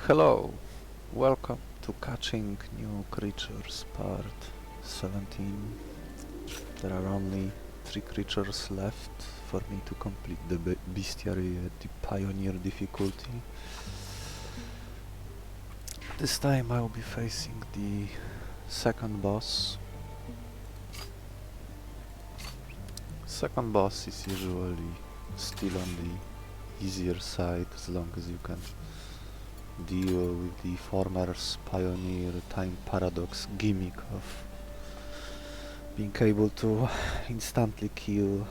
Hello, welcome to Catching New Creatures part 17. There are only 3 creatures left for me to complete the Bestiary at the Pioneer difficulty. This time I will be facing the second boss. Second boss is usually still on the easier side as long as you can deal with the former Pioneer time paradox gimmick of being able to instantly kill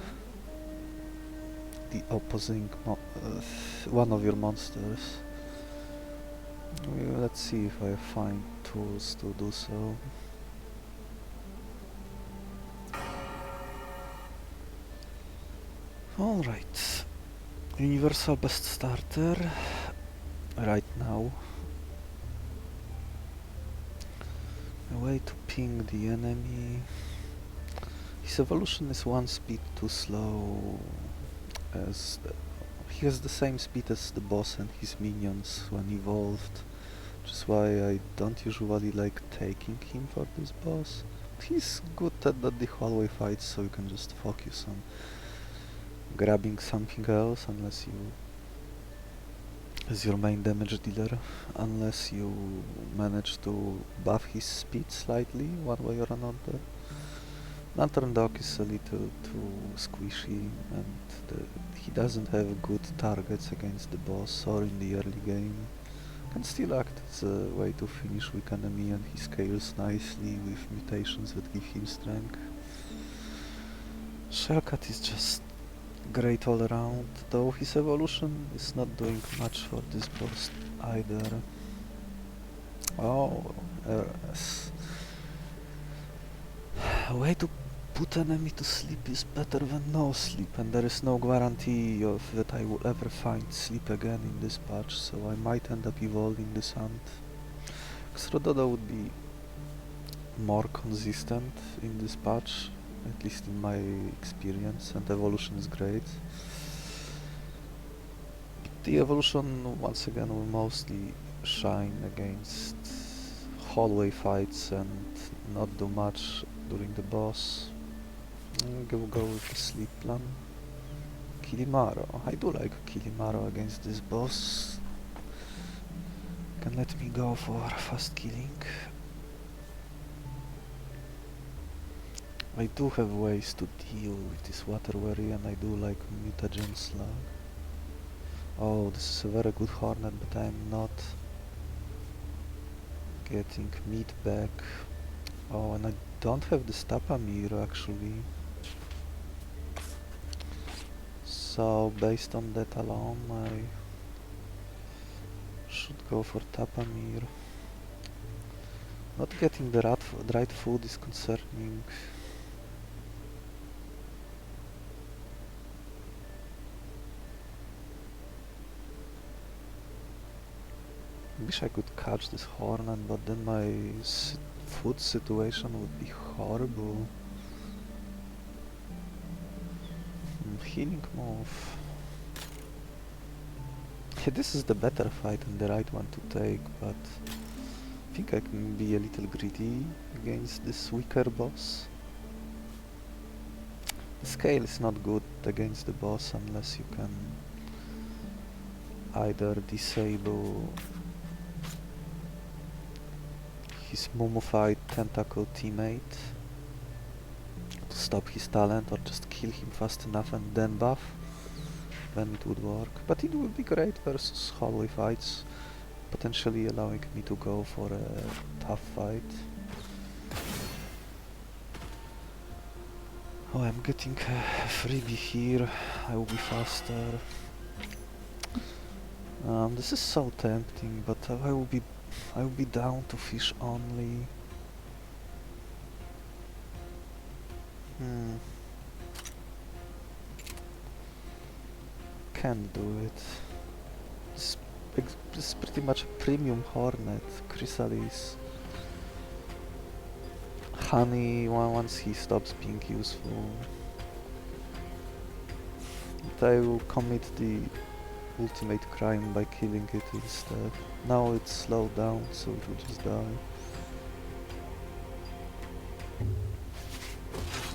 the opposing one of your monsters. Let's see if I find tools to do so. Alright, universal best starter right now. A way to ping the enemy. His evolution is 1 speed too slow, as he has the same speed as the boss and his minions when evolved, which is why I don't usually like taking him for this boss. He's good at the hallway fights, so you can just focus on grabbing something else as your main damage dealer, unless you manage to buff his speed slightly one way or another. Lantern Dog is a little too squishy, and he doesn't have good targets against the boss or in the early game. Can still act as a way to finish weak enemy, and he scales nicely with mutations that give him strength. Shellcat is just great all around, though his evolution is not doing much for this boss either. Oh, a way to put enemy to sleep is better than no sleep, and there is no guarantee of that I will ever find sleep again in this patch, so I might end up evolving this hunt. Xrododo would be more consistent in this patch, at least in my experience, and evolution is great. The evolution once again will mostly shine against hallway fights and not do much during the boss. Go with the sleep plan. Kilimaro. I do like Kilimaro against this boss. Can let me go for fast killing. I do have ways to deal with this water worry, and I do like mutagen slug. Oh, this is a very good hornet, but I'm not getting meat back. Oh, and I don't have the Tapamir actually. So based on that alone, I should go for Tapamir. Not getting the right food is concerning. Wish I could catch this hornet, but then my food situation would be horrible. Healing move. Yeah, this is the better fight and the right one to take, but I think I can be a little greedy against this weaker boss. The scale is not good against the boss unless you can either disable his mummified tentacle teammate to stop his talent, or just kill him fast enough and then buff, then it would work. But it would be great versus hallway fights, potentially allowing me to go for a tough fight. Oh, I'm getting a freebie here. I will be faster. This is so tempting, but I will be down to fish only. Can't do it. This is pretty much a premium hornet. Chrysalis. Honey, once he stops being useful. But I will commit the ultimate crime by killing it instead. Now it's slowed down, so it will just die.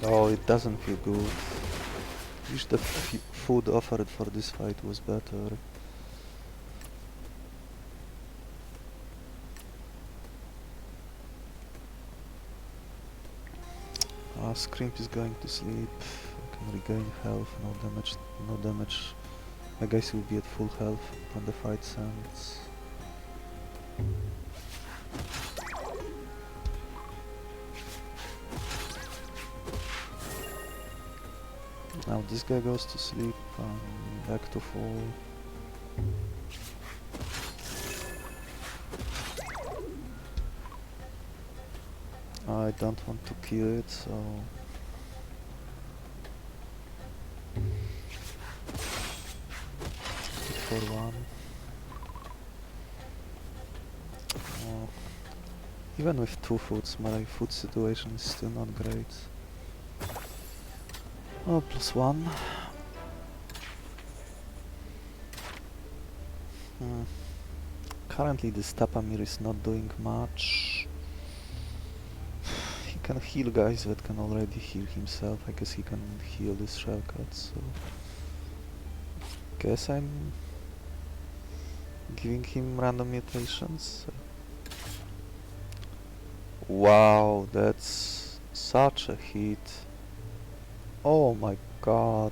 Oh, it doesn't feel good. Wish the food offered for this fight was better. Scrimp is going to sleep. I can regain health, no damage, no damage. My guys will be at full health when the fight ends. Now this guy goes to sleep, back to full. I don't want to kill it, so... hit for one. Even with 2 foods, my food situation is still not great. Oh, +1. Currently this Tapamir is not doing much. He can heal guys that can already heal himself. I guess he can heal this shellcut, so... guess I'm... giving him random mutations. Wow, that's such a hit. Oh my god.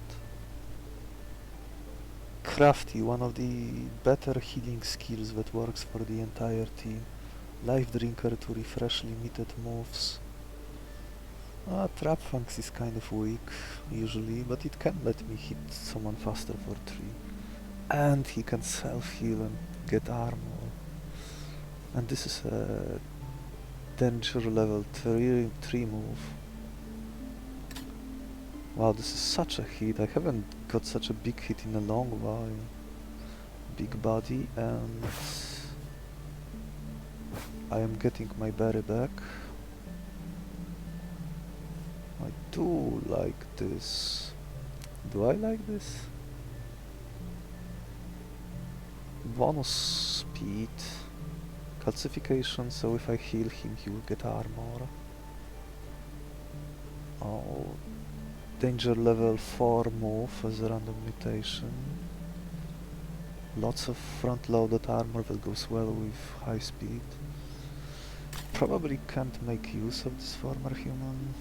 Crafty, one of the better healing skills that works for the entire team. Life Drinker to refresh limited moves. Trap Funks is kind of weak, usually, but it can let me hit someone faster for 3. And he can self-heal and get armor. And this is a danger level 3 move. Wow, this is such a hit. I haven't got such a big hit in a long while. Big body, and I am getting my berry back. I do like this. Do I like this? Bonus speed. Calcification, so if I heal him he will get armor. Oh, danger level 4 move as a random mutation. Lots of front-loaded armor that goes well with high speed. Probably can't make use of this former human.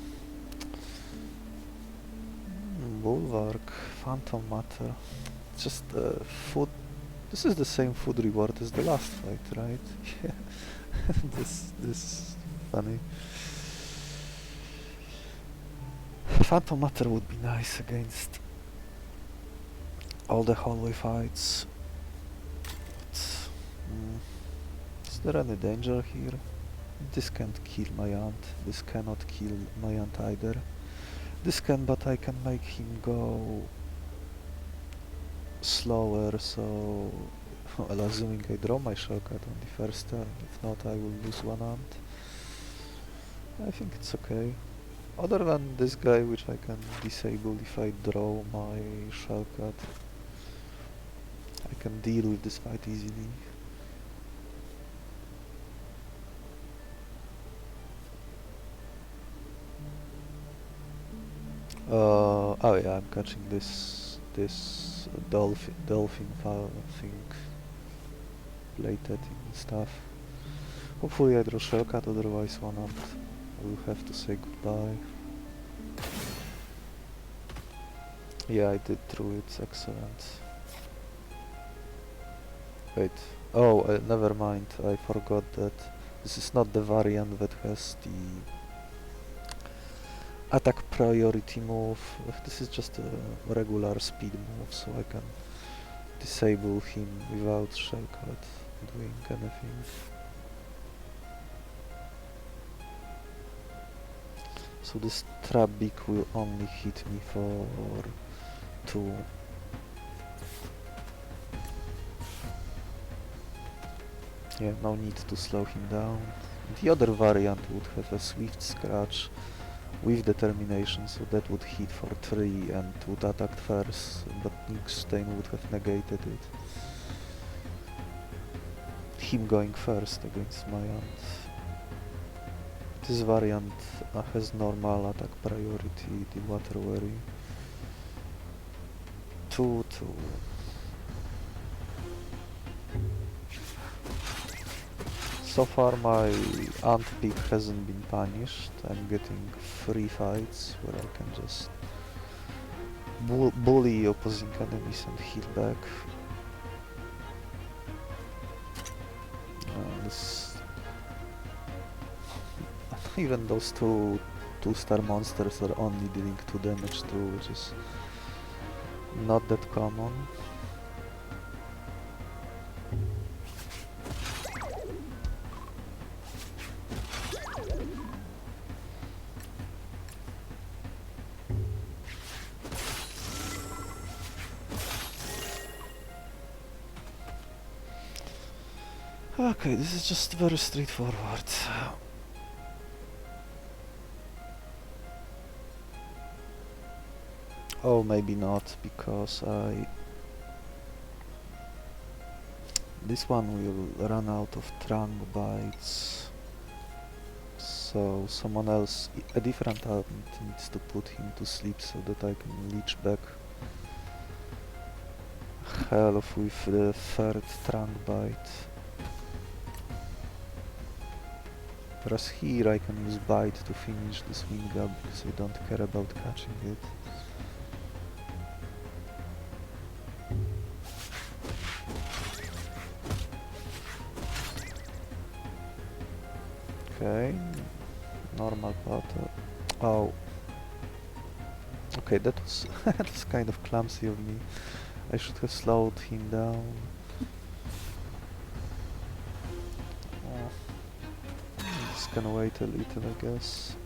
Bulwark, Phantom Matter. Just food. This is the same food reward as the last fight, right? Yeah. this is funny. Phantom Matter would be nice against all the hallway fights. But, is there any danger here? This can't kill my aunt. This cannot kill my aunt either. This can, but I can make him go slower, so... well, assuming I draw my shortcut on the first turn. If not, I will lose one aunt. I think it's okay. Other than this guy, which I can disable if I draw my shellcut, I can deal with this fight easily. Oh yeah, I'm catching this dolphin thing, plated and stuff. Hopefully I draw shellcut, otherwise one aunt will have to say goodbye. Yeah, I did through it, excellent. Wait, oh, never mind, I forgot that this is not the variant that has the attack priority move. This is just a regular speed move, so I can disable him without shellcut doing anything. So this trap beak will only hit me for 2. Yeah, no need to slow him down. The other variant would have a swift scratch, with determination, so that would hit for 3 and would attack first, but Nickstein would have negated it. Him going first against my aunt. This variant has normal attack priority, the water wary. 2-2. So far my ant pick hasn't been punished. I'm getting free fights where I can just bully opposing enemies and heal back. Even those two-star monsters are only dealing 2 damage too, which is not that common. Okay, this is just very straightforward. Oh, maybe not, because this one will run out of trunk bites. So someone else, a different ant needs to put him to sleep so that I can leech back health with the 3rd trunk bite. Whereas here I can use bite to finish this wing up because I don't care about catching it. Okay, normal pattern. Oh. Okay, that was that was kind of clumsy of me. I should have slowed him down. Oh. Just gonna wait a little, I guess.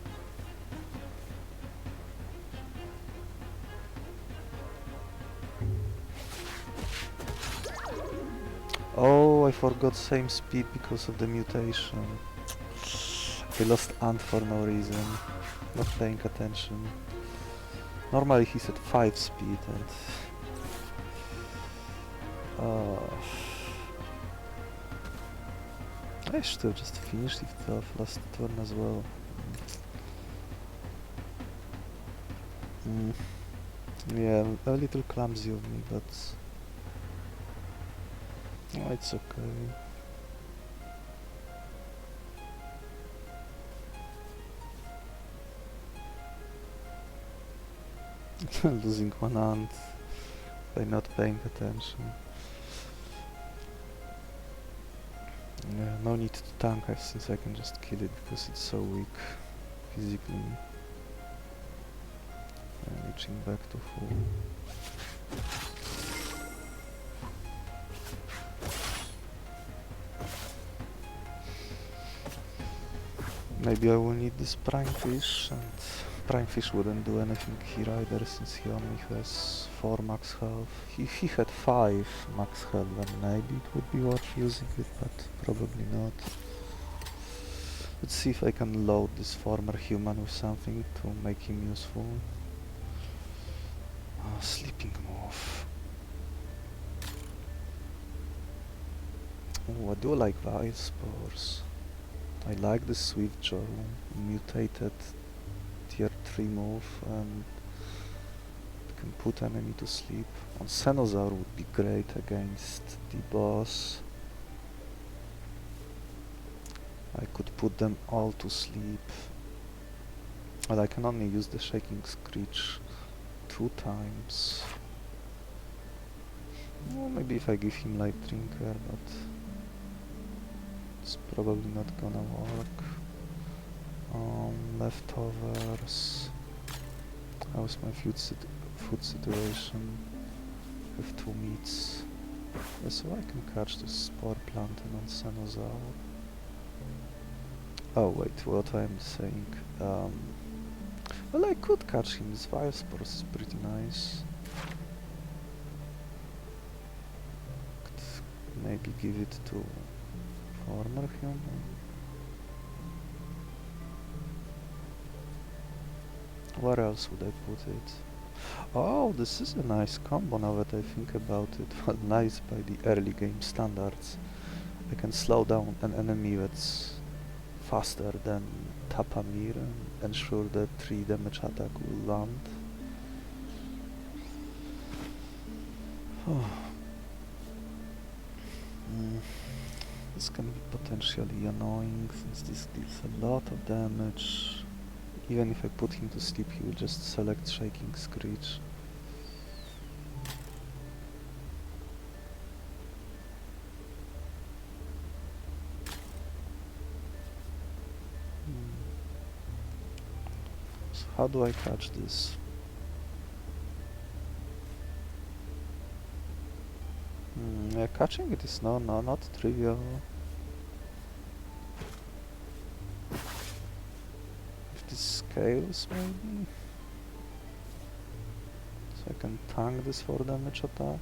Oh, I forgot same speed because of the mutation. I lost ant for no reason. Not paying attention. Normally he's at 5 speed and... I should have just finished it off last turn as well. Yeah, a little clumsy of me, but... Oh, it's okay. Losing one ant by not paying attention. Yeah, no need to tank since I can just kill it because it's so weak physically. I'm reaching back to full. Maybe I will need this prime fish, and prime fish wouldn't do anything here either since he only has 4 max health. If he had 5 max health, then maybe it would be worth using it, but probably not. Let's see if I can load this former human with something to make him useful. Oh, sleeping move. Oh, I do like Vilespores. I like the Swift Jaw, mutated tier 3 move, and can put enemy to sleep. Onsenosaur would be great against the boss. I could put them all to sleep. But I can only use the Shaking Screech 2 times. Well, maybe if I give him Light Drinker, but it's probably not gonna work. Leftovers. How's my food situation? Have 2 meats. Yeah, so I can catch this Spore Plant and Onsenosaur. Oh wait, what I'm saying. Well, I could catch him. This Vilespores is pretty nice. Could maybe give it to former human. Where else would I put it? Oh, this is a nice combo now that I think about it. Well, nice by the early game standards. I can slow down an enemy that's faster than Tapamir and ensure that 3 damage attack will land. This can be potentially annoying since this deals a lot of damage. Even if I put him to sleep, he will just select Shaking Screech. So how do I catch this? Yeah, catching it is not trivial. If this scales, maybe? So I can tank this for damage attack.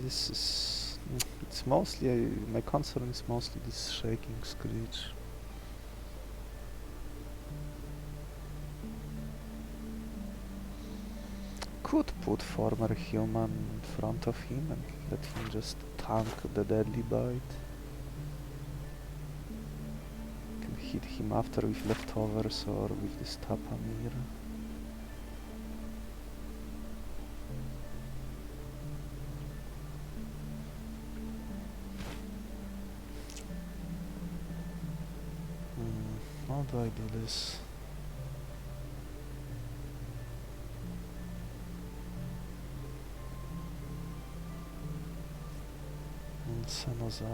This is... it's mostly... my concern is mostly this Shaking Screech. Could put former human in front of him and let him just tank the deadly bite. Can hit him after with leftovers or with this Tapamir. How do I do this? Onsenosaur.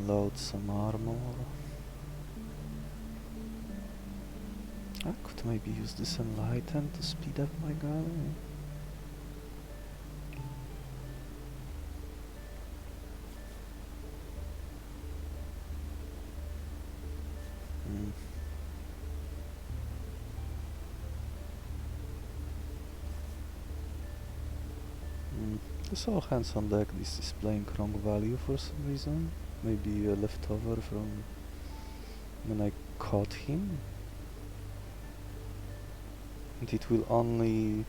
Load some armor. I could maybe use this Enlighten to speed up my guy. This all hands on deck. This is playing wrong value for some reason. Maybe a leftover from when I caught him. And it will only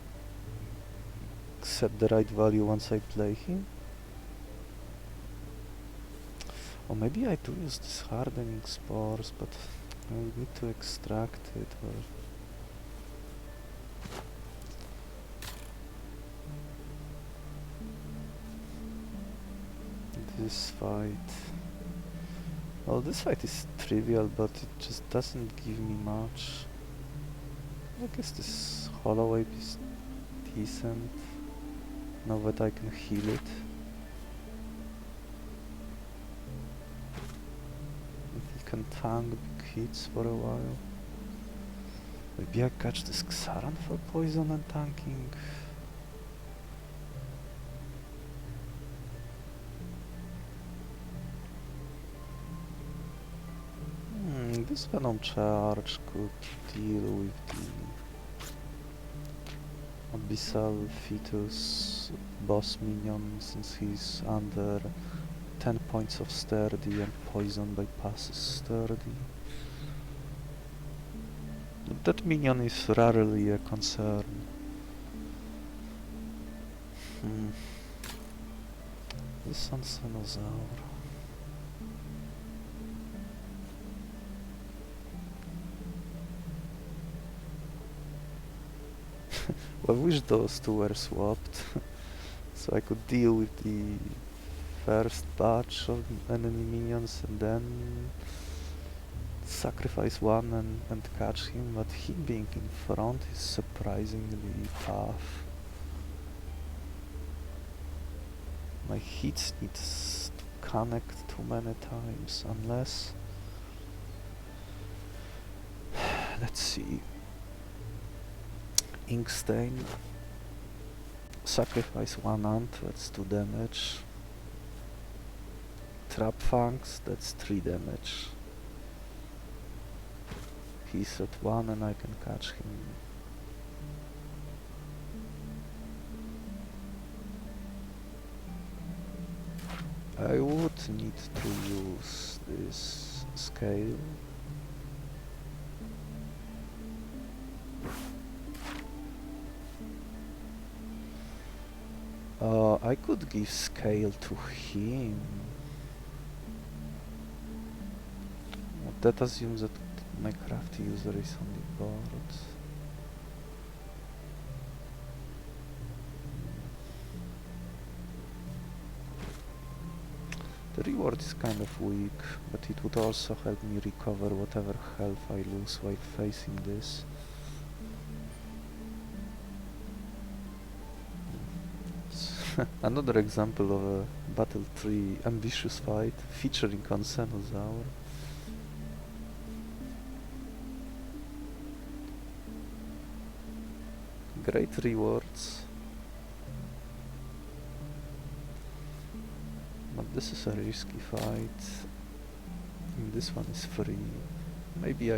set the right value once I play him. Or maybe I do use this hardening spores, but I will need to extract it. Or this fight. Well, this fight is trivial, but it just doesn't give me much. I guess this Hollow Ape is decent, now that I can heal it. And he can tank big hits for a while. Maybe I catch this Xaran for poison and tanking. This Venom charge could deal with the Abyssal Fetus boss minion since he's under 10 points of sturdy and poison bypasses sturdy. That minion is rarely a concern. This Onsenosaur. I wish those two were swapped, so I could deal with the first batch of enemy minions and then sacrifice one and catch him, but him being in front is surprisingly tough. My hits need to connect too many times, unless... let's see... Inkstain sacrifice one ant, that's 2 damage. Trap Fangs, that's 3 damage. He's at 1 and I can catch him. I would need to use this scale. I could give scale to him. That assumes that my crafty user is on the board. The reward is kind of weak, but it would also help me recover whatever health I lose while facing this. Another example of a Battle 3 ambitious fight featuring Onsenosaur. Great rewards. But this is a risky fight. And this one is free. Maybe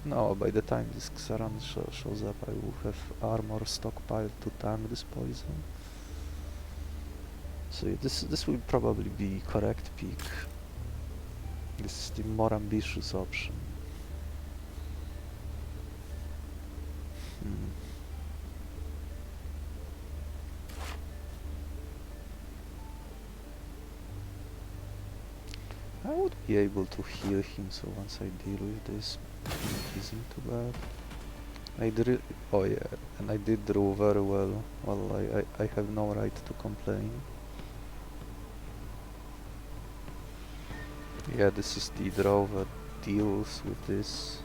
no, by the time this Xaran shows up I will have armor stockpiled to tank this poison. So yeah, this will probably be correct pick. This is the more ambitious option. I would be able to heal him, so once I deal with this, it isn't too bad. Oh yeah, and I did draw very well. Well, I have no right to complain. Yeah, this is the draw that deals with this.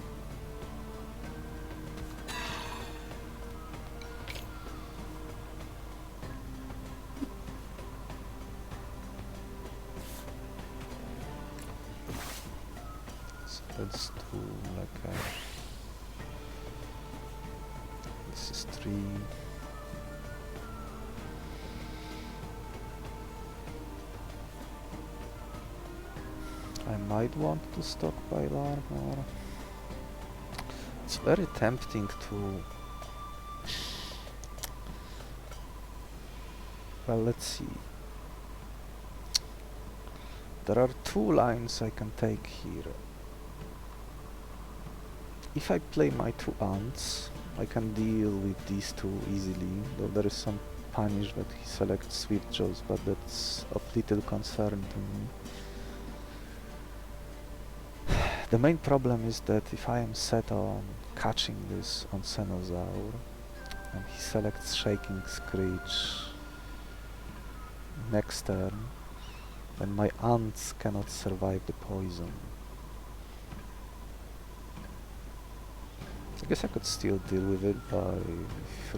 So let's do like a... This is 3. I might want to stockpile armor. It's very tempting to... Well, let's see. There are 2 lines I can take here. If I play my 2 ants, I can deal with these 2 easily, though there is some punish that he selects Swift Jaws, but that's of little concern to me. The main problem is that if I am set on catching this Onsenosaur and he selects Shaking Screech next turn, then my ants cannot survive the poison. I guess I could still deal with it by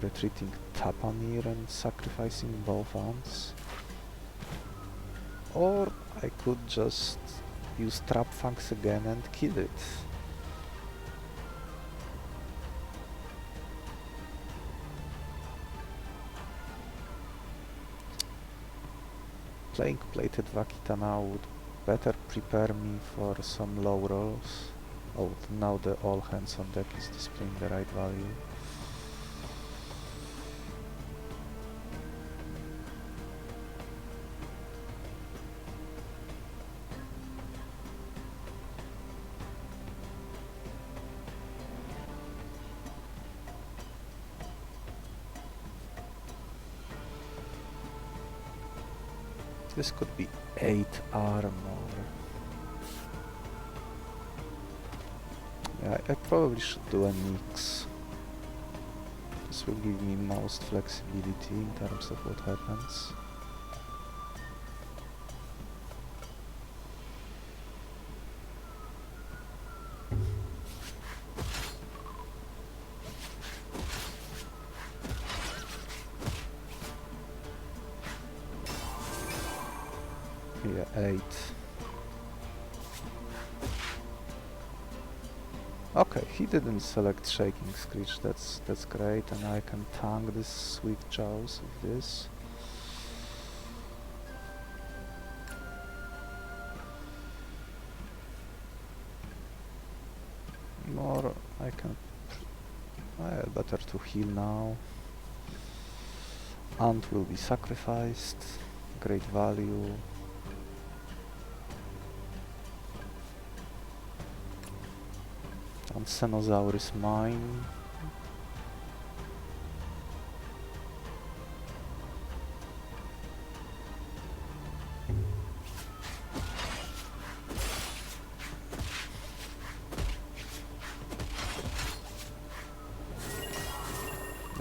retreating Tapamir and sacrificing both ants. Or I could just use Trap Fangs again and kill it. Playing Plated Vakita now would better prepare me for some low rolls. Oh, now the all hands on deck is displaying the right value. This could be 8 armor. Yeah, I probably should do a mix. This will give me most flexibility in terms of what happens. Yeah, 8. Okay, he didn't select Shaking Screech, that's great, and I can tank this Swift Jaws with this. More I can... better to heal now. Ant will be sacrificed. Great value. Onsenosaur is mine.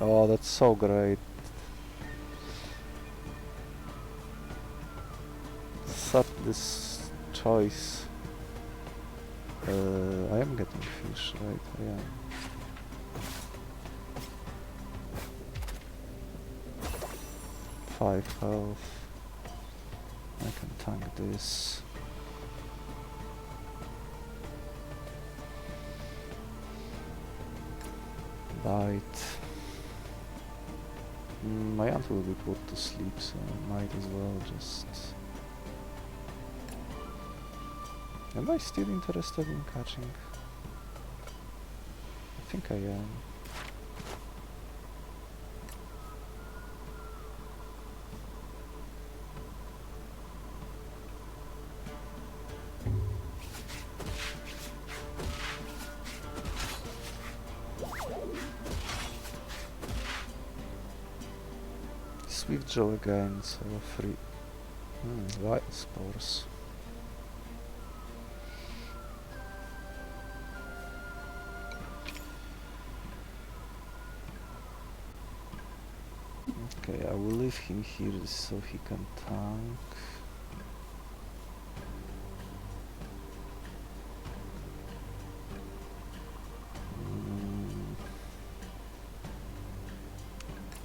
Oh, that's so great. Such this choice. I am getting fish, right? Yeah. Five health. I can tank this. Bite. My ant will be put to sleep, so I might as well just... Am I still interested in catching? I think I am. Swift Joe again, so free. Vilespores. Okay, I will leave him here so he can tank.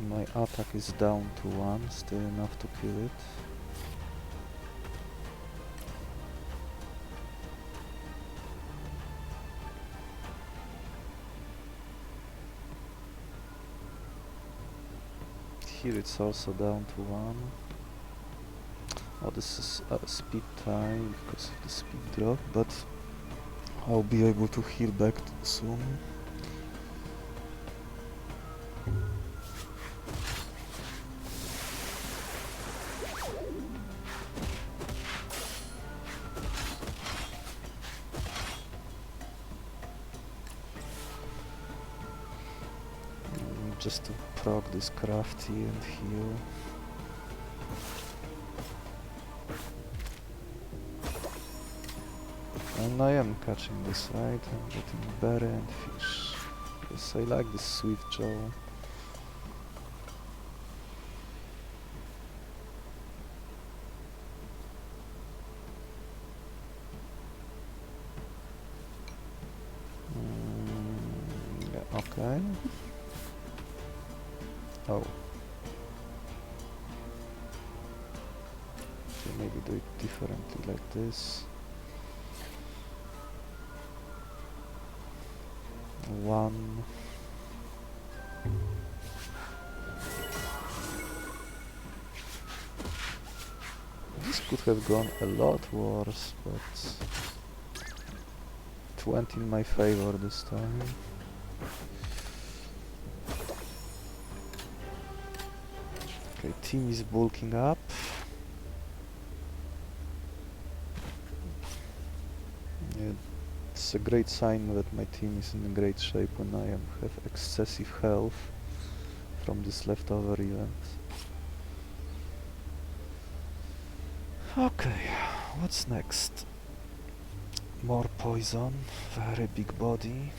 My attack is down to 1, still enough to kill it. Here it's also down to 1. Oh, this is speed time because of the speed drop, but I'll be able to heal back soon. Just to proc this Crafty and heal. And I am catching this, right? I'm getting berry and fish. Yes, I like this Swift Joe. Yeah, okay. Oh. Okay, maybe do it differently like this. 1. This could have gone a lot worse, but it went in my favor this time. Okay, team is bulking up. Yeah, it's a great sign that my team is in great shape when I have excessive health from this leftover event. Okay, what's next? More poison, very big body.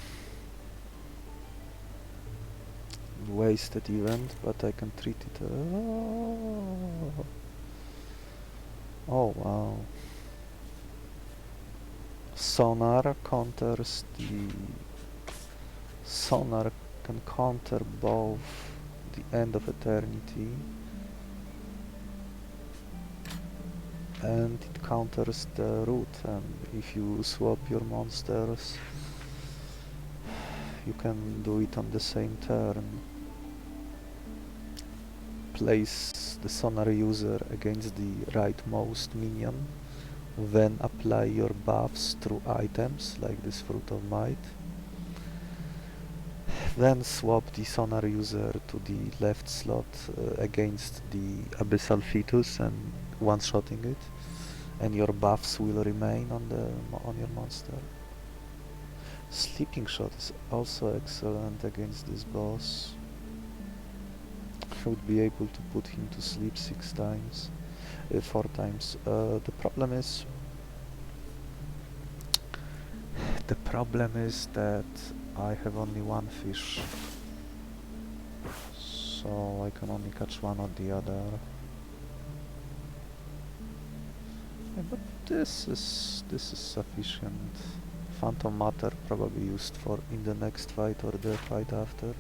Wasted event, but I can treat it. Oh wow. Sonar counters the... Sonar can counter both the End of Eternity and it counters the root, and if you swap your monsters you can do it on the same turn. Place the Sonar user against the rightmost minion, then apply your buffs through items like this Fruit of Might. Then swap the sonar user to the left slot against the abyssal fetus and one-shotting it, and your buffs will remain on your monster. Sleeping shot is also excellent against this boss. I would be able to put him to sleep 4 times. The problem is that I have only one fish, so I can only catch one or the other. Yeah, but this is sufficient. Phantom matter probably used for in the next fight or the fight after.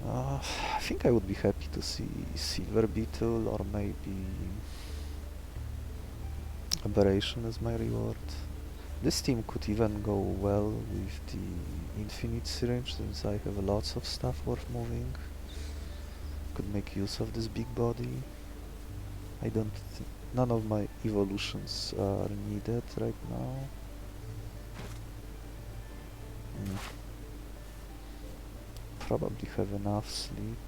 I think I would be happy to see Silver Beetle or maybe Aberration as my reward. This team could even go well with the Infinite Syringe, since I have lots of stuff worth moving. Could make use of this big body. None of my evolutions are needed right now. Probably have enough sleep.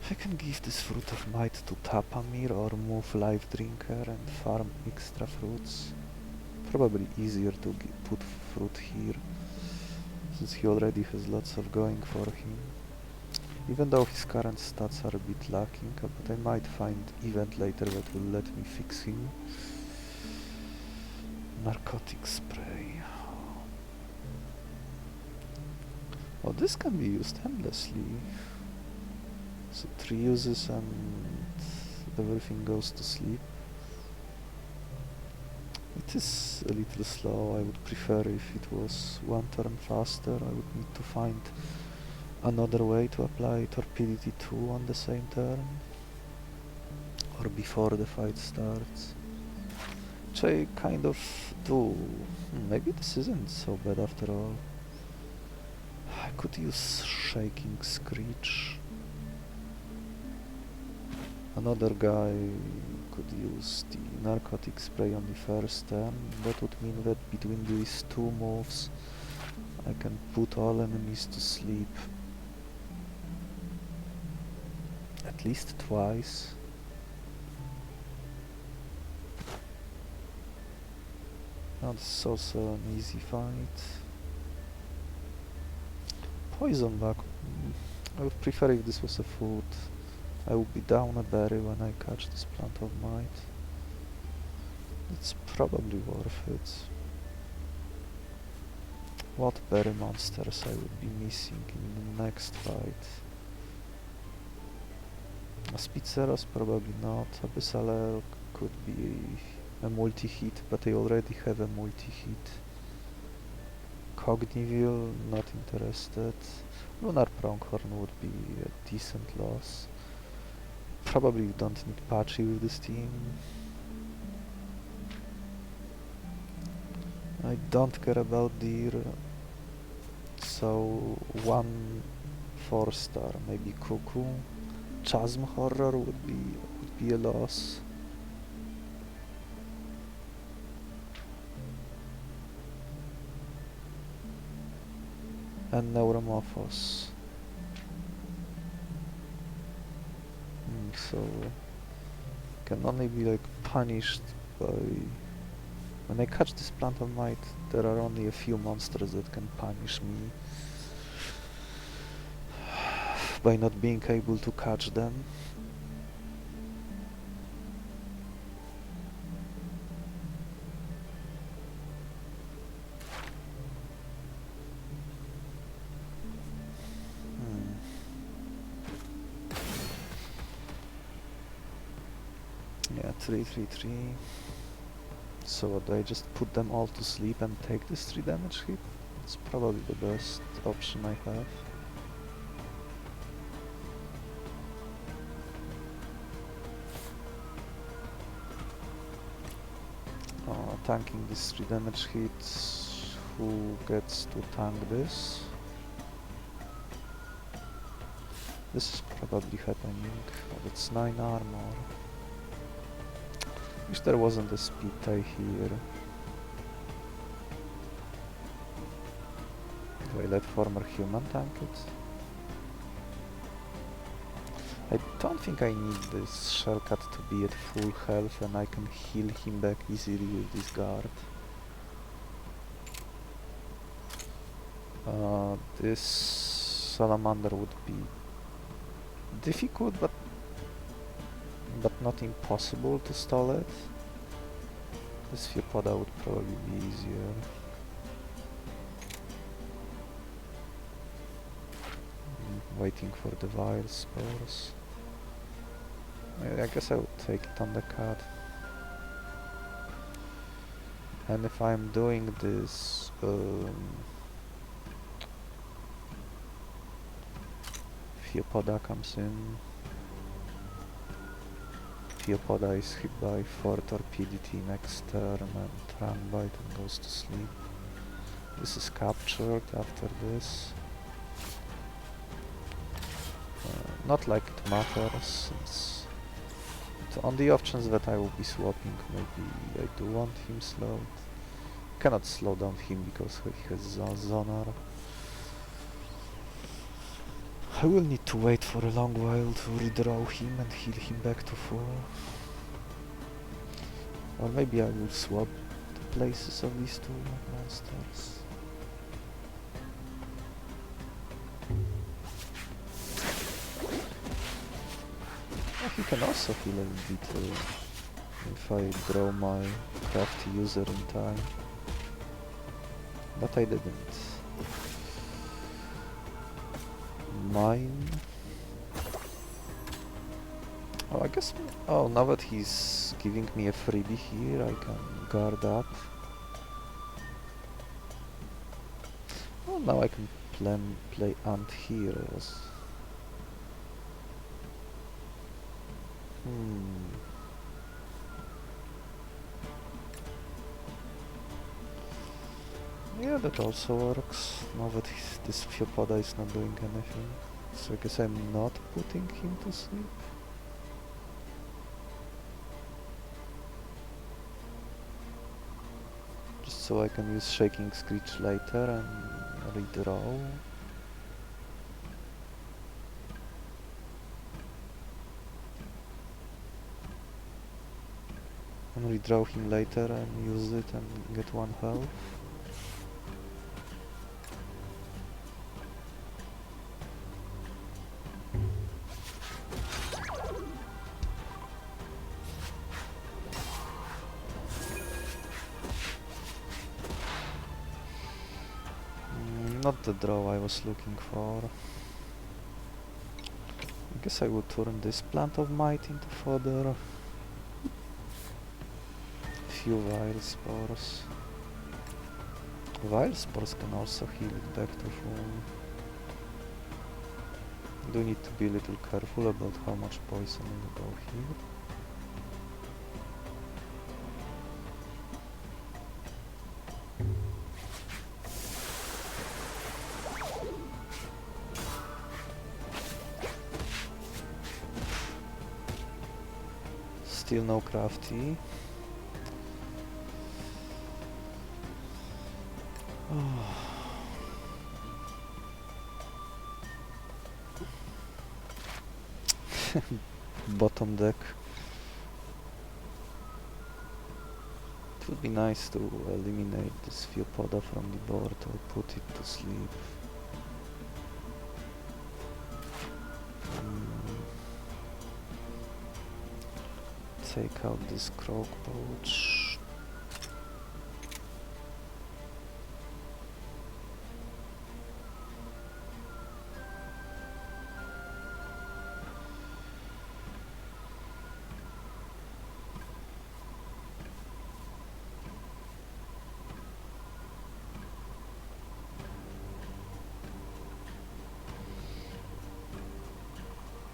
I can give this Fruit of Might to Tapamir or move Life Drinker and farm extra fruits. Probably easier to put fruit here, since he already has lots of going for him. Even though his current stats are a bit lacking, but I might find event later that will let me fix him. Narcotic spray. Oh, this can be used endlessly. So 3 uses and everything goes to sleep. It is a little slow. I would prefer if it was 1 turn faster. I would need to find another way to apply Torpidity 2 on the same turn, or before the fight starts, which I kind of do. Maybe this isn't so bad after all. I could use Shaking Screech. Another guy could use the Narcotic Spray on the first turn. That would mean that between these 2 moves I can put all enemies to sleep at least twice. Now this is also an easy fight. Poison bug. I would prefer if this was a food. I would be down a berry when I catch this Plant of Might. It's probably worth it. What berry monsters I would be missing in the next fight? A Spitzeros probably not. Abyssal could be a multi-hit, but I already have a multi-hit. Cogniville, not interested. Lunar Pronghorn would be a decent loss. Probably don't need Patchy with this team. I don't care about Deer, so 1 4-star, maybe Cuckoo. Chasm Horror would be a loss. And Neuromorphos. So can only be like punished by... When I catch this Plant of Might, there are only a few monsters that can punish me by not being able to catch them. Yeah, 3-3-3. So do I just put them all to sleep and take this 3 damage hit? It's probably the best option I have. Tanking this 3 damage hits. Who gets to tank this? This is probably happening. Oh, that's 9 armor. Wish there wasn't a speed tie here. Do I let former human tank it? I don't think I need this shortcut to be at full health and I can heal him back easily with this guard. This salamander would be difficult but not impossible to stall it. This Theopoda would probably be easier. Waiting for the Vilespores. I guess I would take it on the cat. And if I'm doing this, Theopoda comes in. Theopoda is hit by 4 torpidity next turn and Runbite and goes to sleep. This is captured after this. Not like it matters, since on the off chance that I will be swapping, maybe I do want him slowed. Cannot slow down him because he has Zonar. I will need to wait for a long while to redraw him and heal him back to 4. Or maybe I will swap the places of these two monsters. He can also heal a little bit if I draw my Crafty user in time. But I didn't. Mine. Oh, I guess. Oh, now that he's giving me a freebie here, I can guard up. Oh, now I can play Ant Heroes. Yeah, that also works. Now that this Theopoda is not doing anything. So I guess I'm not putting him to sleep. Just so I can use Shaking Screech later and redraw. And redraw him later and use it and get 1 health. Not the draw I was looking for. I guess I would turn this Plant of Might into fodder. Few Vilespores. Vilespores can also heal it back to full. Do need to be a little careful about how much poison will go here. Still no Crafty. Bottom deck. It would be nice to eliminate this Theopoda from the board or put it to sleep. Take out this Croak Pouch.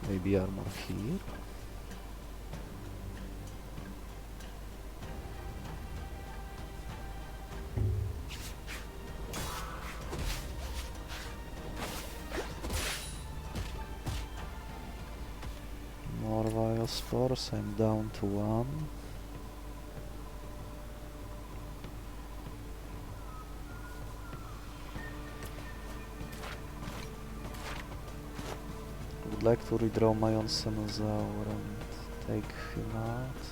Maybe armor here. More Vilespores, I'm down to 1. like to redraw my Onsenosaur and take him out.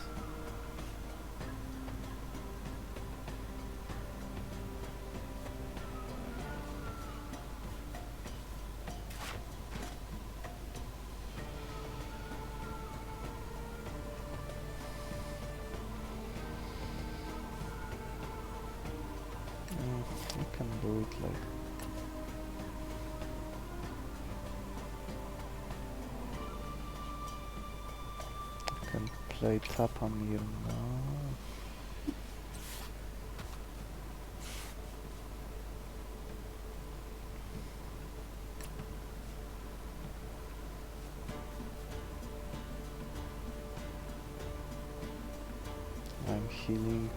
I can do it like I can play Tapamir now. I'm healing.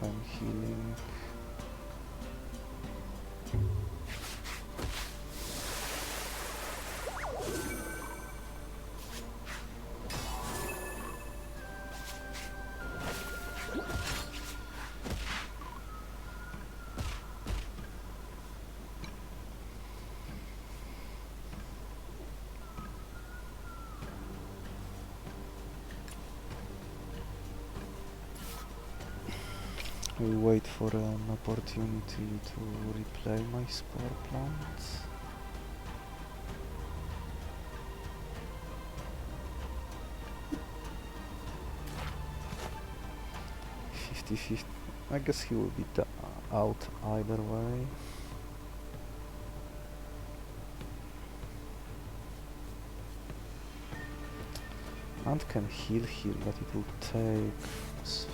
We'll wait for an opportunity to replay my spore plants. I guess he will be out either way. Ant can heal here, but it will take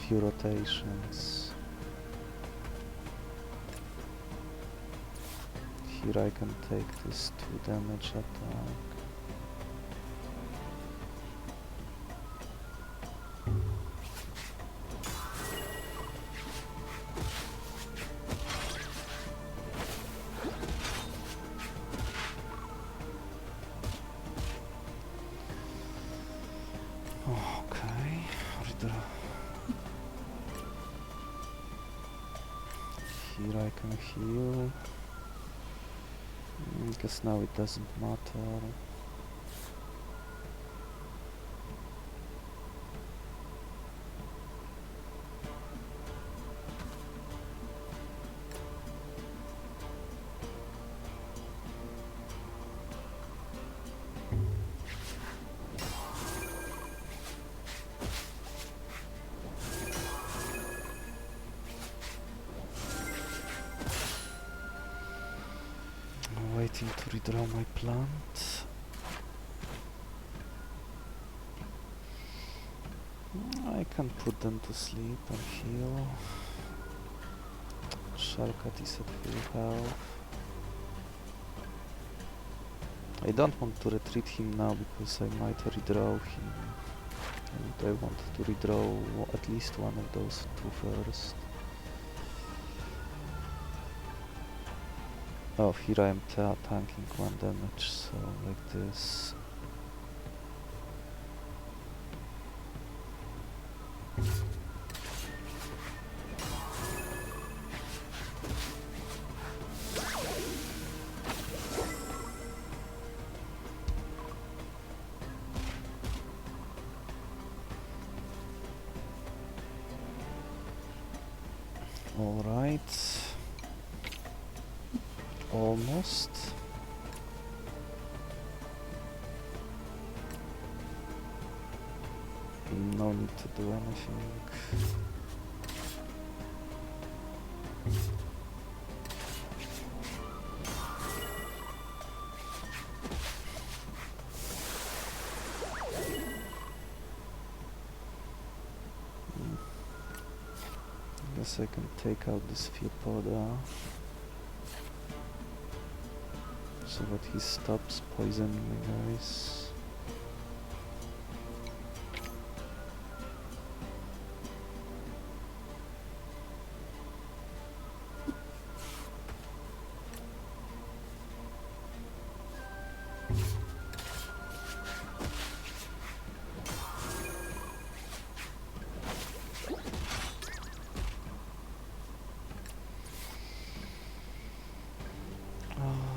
few rotations. Here I can take this 2 damage attack. Okay, redraw. Here I can heal. I guess now it doesn't matter. Waiting to redraw my plant. I can put them to sleep and heal. Shellcat is at full health. I don't want to retreat him now because I might redraw him. And I want to redraw at least one of those 2 first. Oh, here I am tanking 1 damage, so like this. All right. Almost. No need to do anything. Guess I can take out this Vilespores so that he stops poisoning my guys.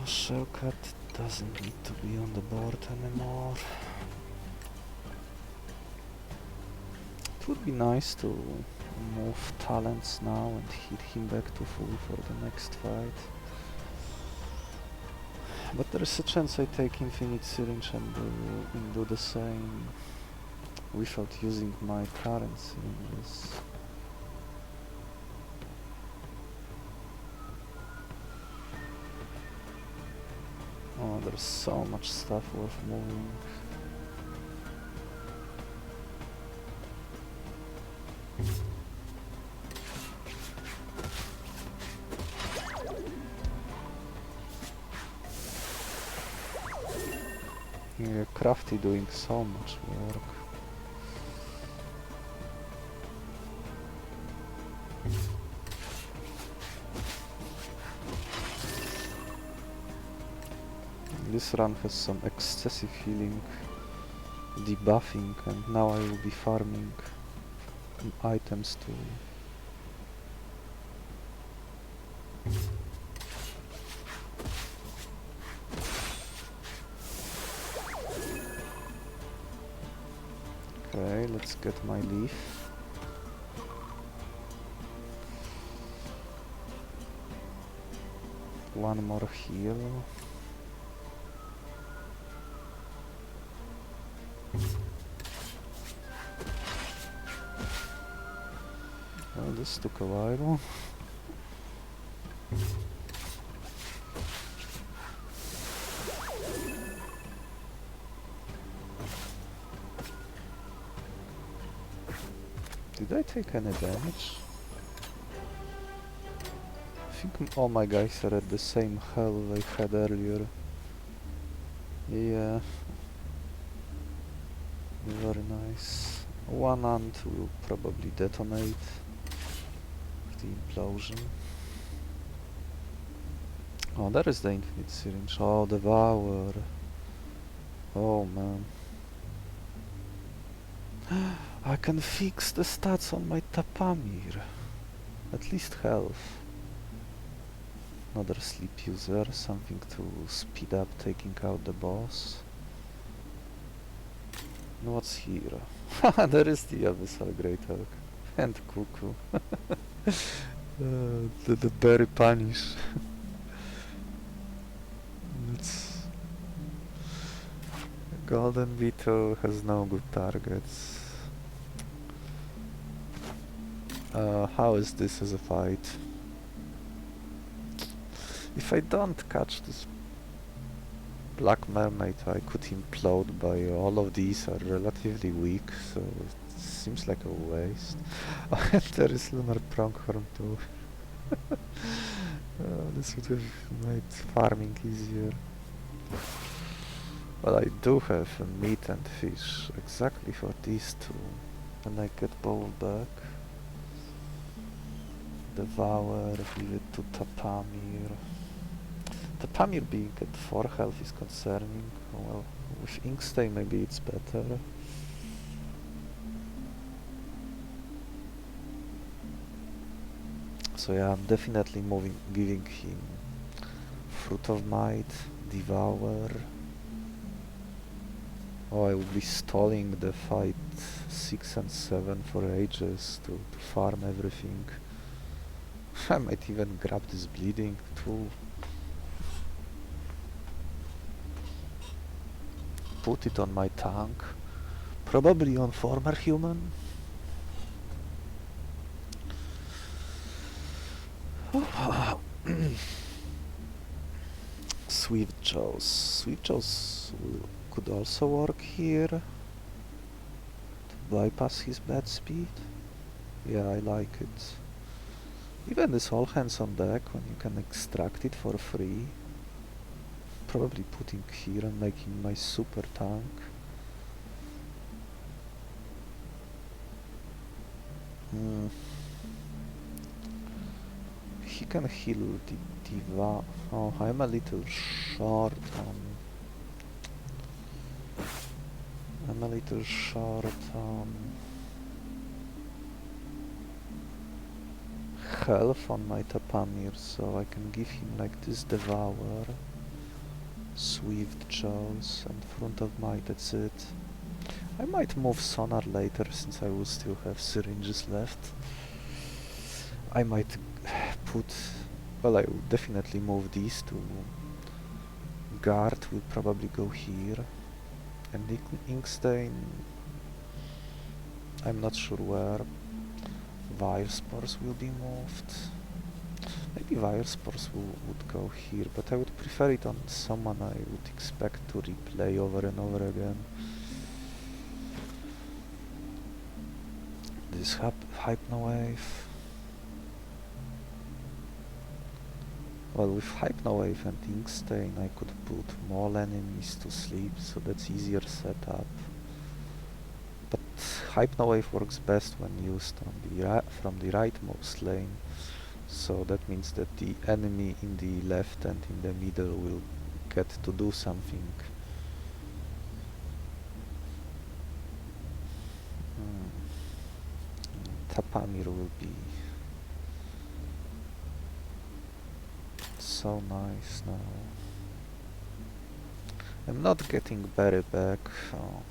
Shellcat doesn't need to be on the board anymore. It would be nice to move talents now and hit him back to full for the next fight. But there is a chance I take Infinite Syringe and do the same without using my current syringes. Oh, there's so much stuff worth moving. Yeah, Crafty doing so much work. This run has some excessive healing, debuffing, and now I will be farming items too. Okay, let's get my leaf. One more heal. Well, this took a while. Did I take any damage? I think all my guys are at the same health I had earlier. Yeah. Very nice. One ant will probably detonate the implosion. Oh, there is the Infinite Syringe. Oh, Devour. Oh man. I can fix the stats on my Tapamir. At least health. Another sleep user, something to speed up taking out the boss. And what's here? There is the Abyssal Great Elk. And Cuckoo. The berry punish. It's Golden Beetle has no good targets. How is this as a fight? If I don't catch this Black Mermaid, I could implode, by all of these are relatively weak, so it seems like a waste. And there is Lunar Pronghorn too. This would have made farming easier. But I do have meat and fish, exactly for these two. And I get bowl back. Devour, give it to Tapamir. Tapamir being at 4 health is concerning. Well, with Inkstay maybe it's better. So yeah, I'm definitely giving him Fruit of Might, Devour. Oh, I will be stalling the fight 6 and 7 for ages to farm everything. I might even grab this bleeding too. Put it on my tank. Probably on former human. Swift Jaws. Swift Jaws could also work here to bypass his bad speed. Yeah, I like it. Even this all hands on deck when you can extract it for free. Probably putting here and making my super tank. He can heal the Devour. Oh, I'm a little short on health on my Tapamir, so I can give him like this Devour, Swift Jaws and Front of Might, that's it. I might move Sonar later since I will still have syringes left. I might put... well, I will definitely move these to... Guard will probably go here. And Inkstain... I'm not sure where. Vilespores will be moved. Maybe Vilespores would go here, but I would prefer it on someone I would expect to replay over and over again. This Hypnowave. Well, with Hypnowave and Inkstain I could put more enemies to sleep, so that's easier setup. But Hypnowave works best when used on the from the rightmost lane, so that means that the enemy in the left and in the middle will get to do something. Tapamir will be so nice now. I'm not getting Berry back, so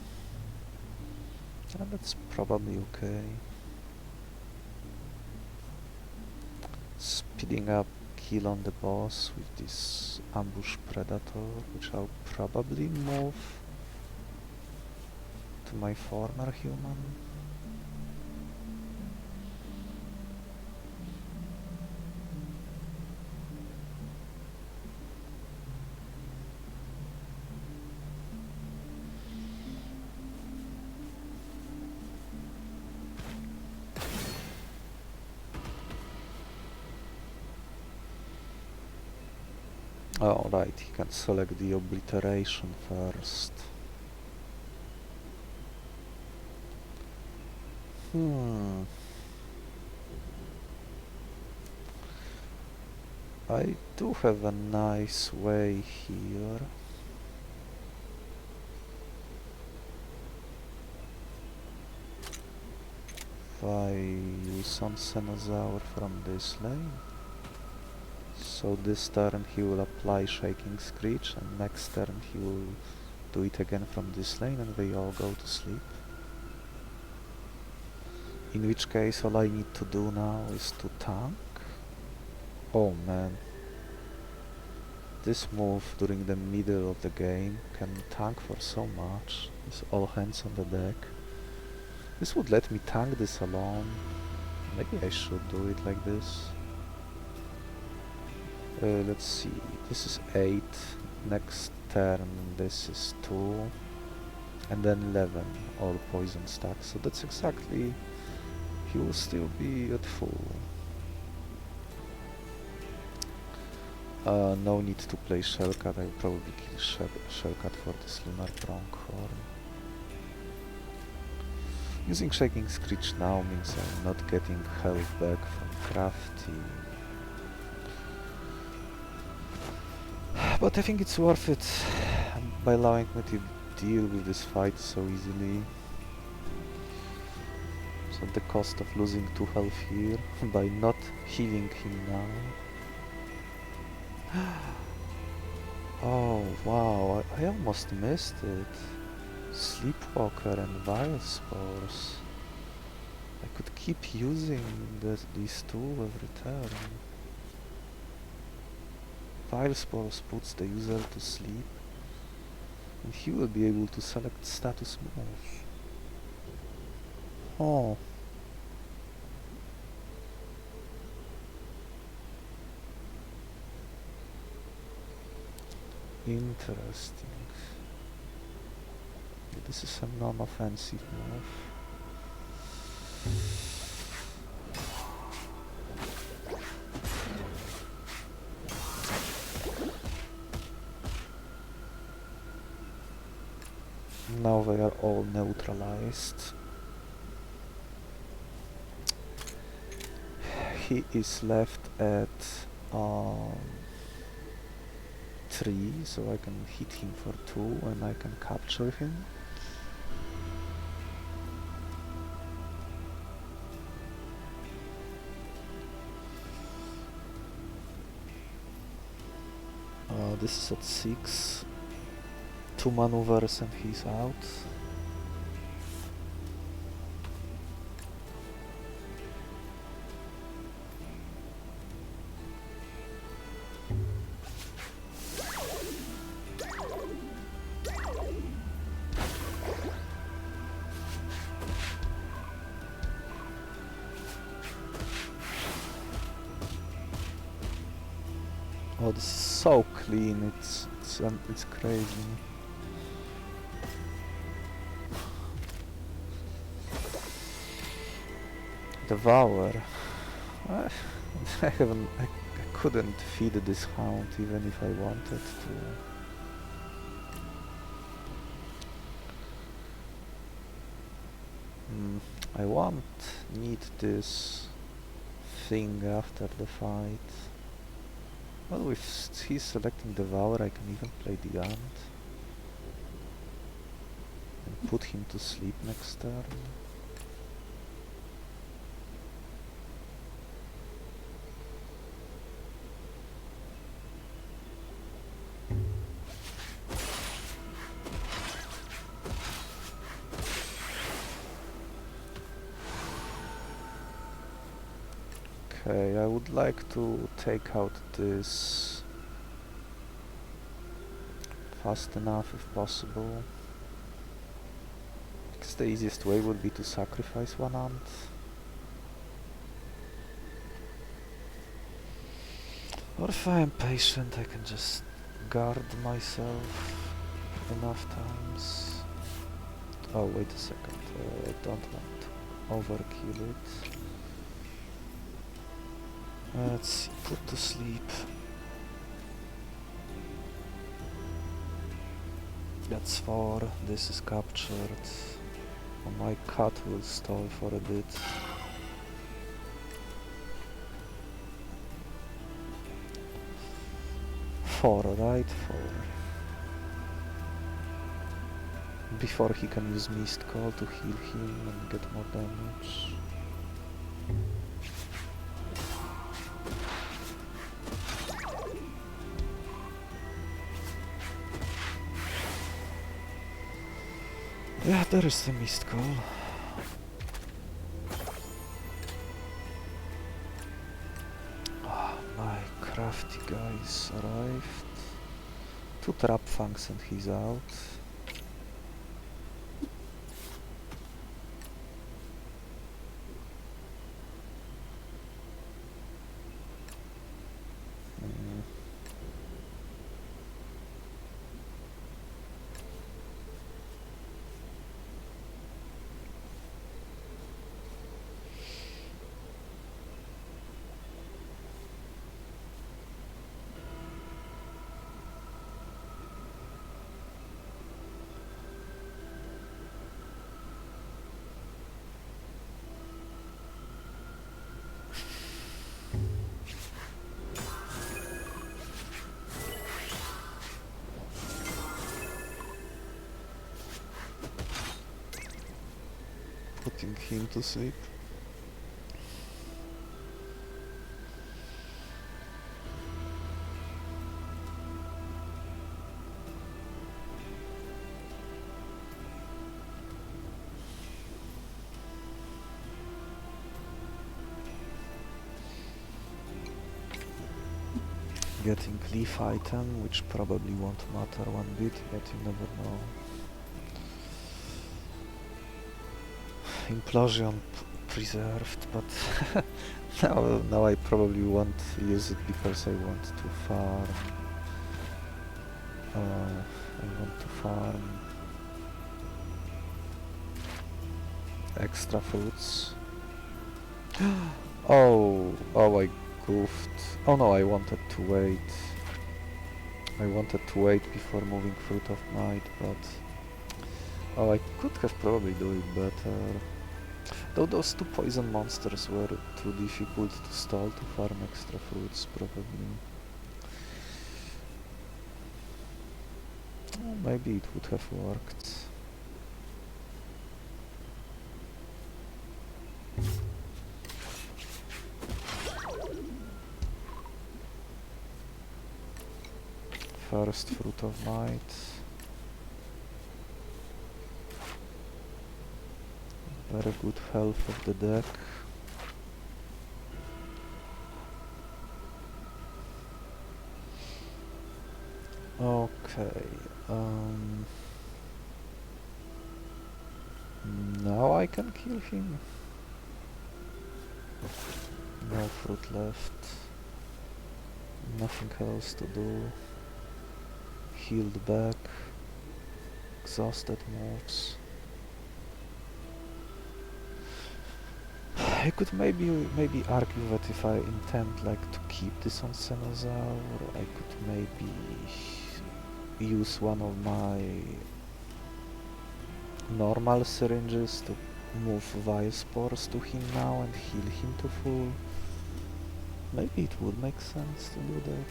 that's probably okay. Speeding up kill on the boss with this Ambush Predator, which I'll probably move to my former human. Oh, right, he can select the obliteration first. I do have a nice way here. If I use Onsenosaur from this lane. So this turn he will apply Shaking Screech, and next turn he will do it again from this lane, and they all go to sleep. In which case all I need to do now is to tank. Oh man. This move during the middle of the game can tank for so much. It's all hands on the deck. This would let me tank this alone. Maybe I should do it like this. Let's see, this is 8, next turn this is 2, and then 11, all poison stacks, so that's exactly, he will still be at full. No need to play Shellcat, I'll probably kill Shellcat for this Lunar Pronghorn. Using Shaking Screech now means I'm not getting health back from Crafty. But I think it's worth it by allowing me to deal with this fight so easily. So at the cost of losing 2 health here, by not healing him now. Oh wow, I almost missed it. Sleepwalker and Vilespores. I could keep using these two every turn. Vilespores puts the user to sleep, and he will be able to select status moves. Oh. Interesting. This is a non-offensive move. Now they are all neutralized. He is left at 3, so I can hit him for 2 and I can capture him. This is at 6. 2 maneuvers and he's out. Oh, this is so clean. It's crazy. Devour. I, I couldn't feed this hound even if I wanted to. I won't need this thing after the fight. Well, if he's selecting Devour, I can even play the Ant and put him to sleep next turn. Okay, I would like to take out this fast enough if possible, because the easiest way would be to sacrifice one ant. Or if I am patient, I can just guard myself enough times. Oh, wait a second, I don't want to overkill it. Let's see, put to sleep. That's 4, this is captured. Oh, my cat will stall for a bit. Four, right? 4. Before he can use Mist Call to heal him and get more damage. Yeah, there is the Mist Call. My Crafty guys arrived. 2 Trap Fangs and he's out. Putting him to sleep. Getting Leaf item, which probably won't matter one bit, but you never know. Implosion preserved, but now I probably won't use it because I want to farm. I want to farm extra fruits. Oh, I goofed. Oh no, I wanted to wait. I wanted to wait before moving Fruit of Might, but oh, I could have probably do it better. Though those 2 poison monsters were too difficult to stall to farm extra fruits, probably. Maybe it would have worked. First Fruit of Might. Very good health of the deck. Okay. Now I can kill him. No fruit left. Nothing else to do. Healed back. Exhausted moves. I could maybe argue that if I intend like to keep this Onsenosaur, I could maybe use one of my normal syringes to move Vilespores to him now and heal him to full. Maybe it would make sense to do that.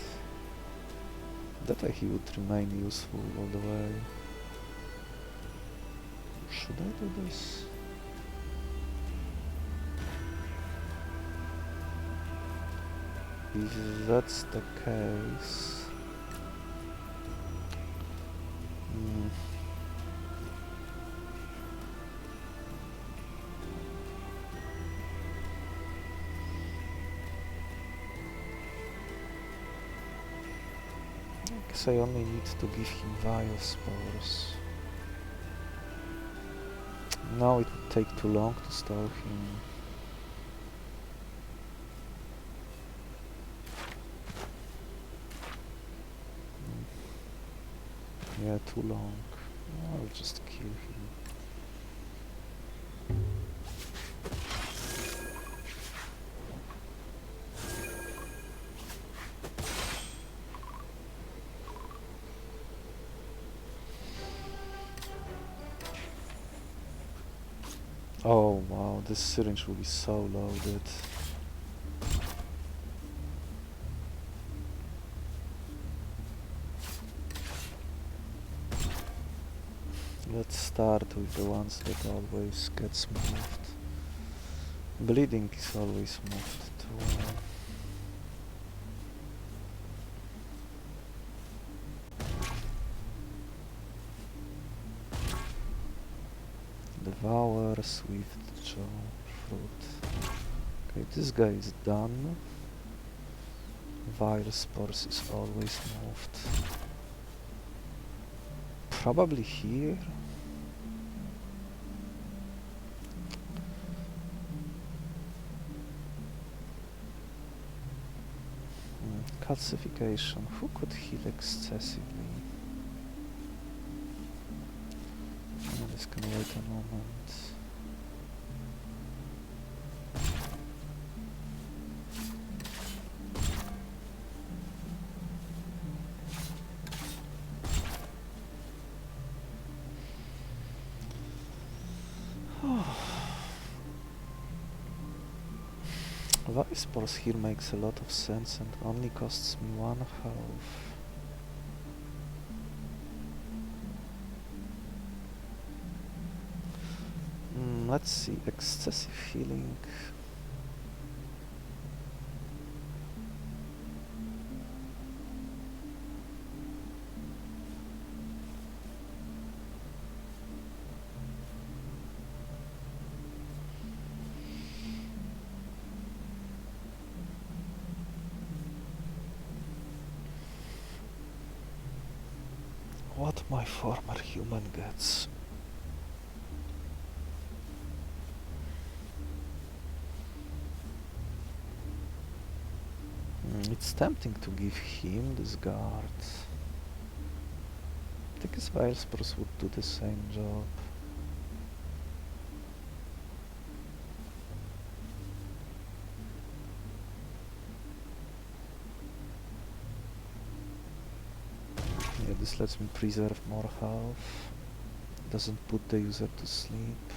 That way he would remain useful all the way. Should I do this? If that's the case... I guess I only need to give him Vilespores. Now it would take too long to store him. Yeah, too long. I'll just kill him. Oh wow, this syringe will be so loaded. Let's start with the ones that always gets moved. Bleeding is always moved too. Devour, Swift, Jaw, Fruit. Okay, this guy is done. Vilespores is always moved. Probably here. Calcification. Who could heal excessively? Oh, this can wait a moment. Vilespores here makes a lot of sense and only costs me 1 health. Let's see, excessive healing. What my former human gets. It's tempting to give him this guard. I think his Vilespores would do the same job. Yeah, this lets me preserve more health. Doesn't put the user to sleep.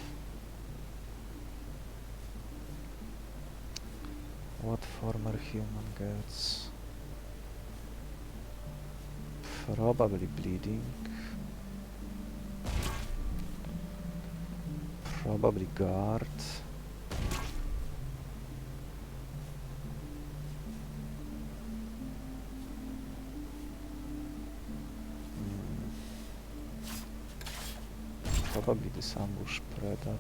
What former human gets? Probably bleeding. Probably guard. Probably this ambush predator.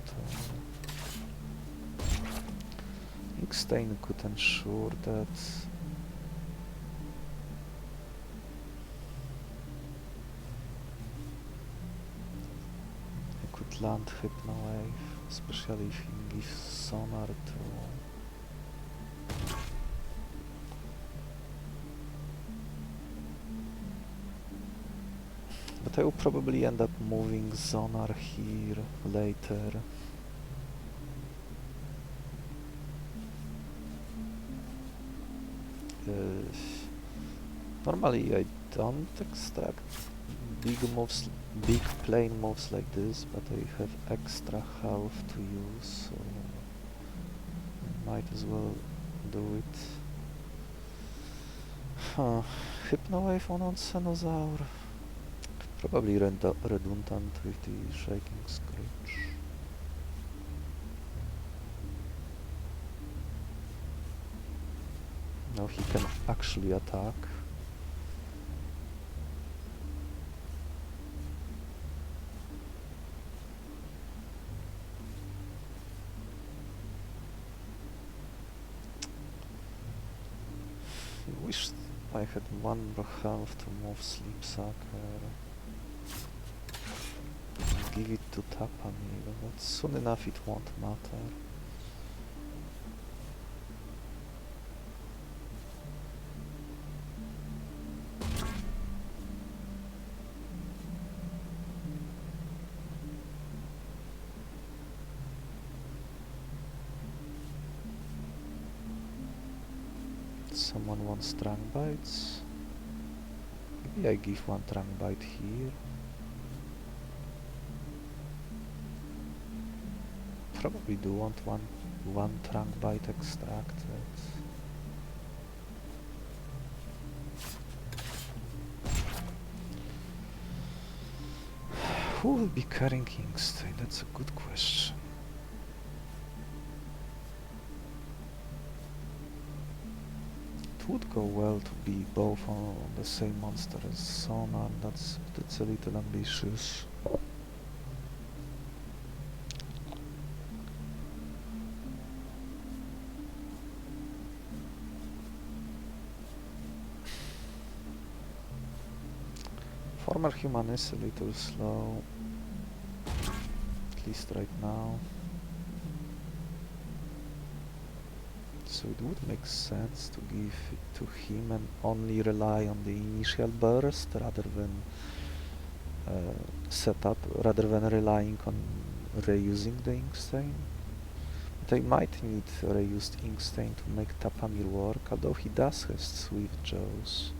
Stain could ensure that I could land Hypnowave, especially if he gives sonar to I will probably end up moving Zonar here later. Normally I don't extract big moves, big plane moves like this, but I have extra health to use, so I might as well do it. Hypnowave on Onsenosaur. Probably redundant with the Shaking Screech. Now he can actually attack. I wish I had one more health to move Sleepwalker. Give it to Tapamir, but soon enough it won't matter. Someone wants Trunk Bites. Maybe I give one Trunk Bite here. Probably do want one Trunk Bite extracted. Who will be carrying Inkstone? That's a good question. It would go well to be both on the same monster as Sonar. That's a little ambitious. Former human is a little slow, at least right now. So it would make sense to give it to him and only rely on the initial burst rather than rather than relying on reusing the Inkstain. But I might need reused Inkstain to make Tapamir work, although he does have Swift Jaws.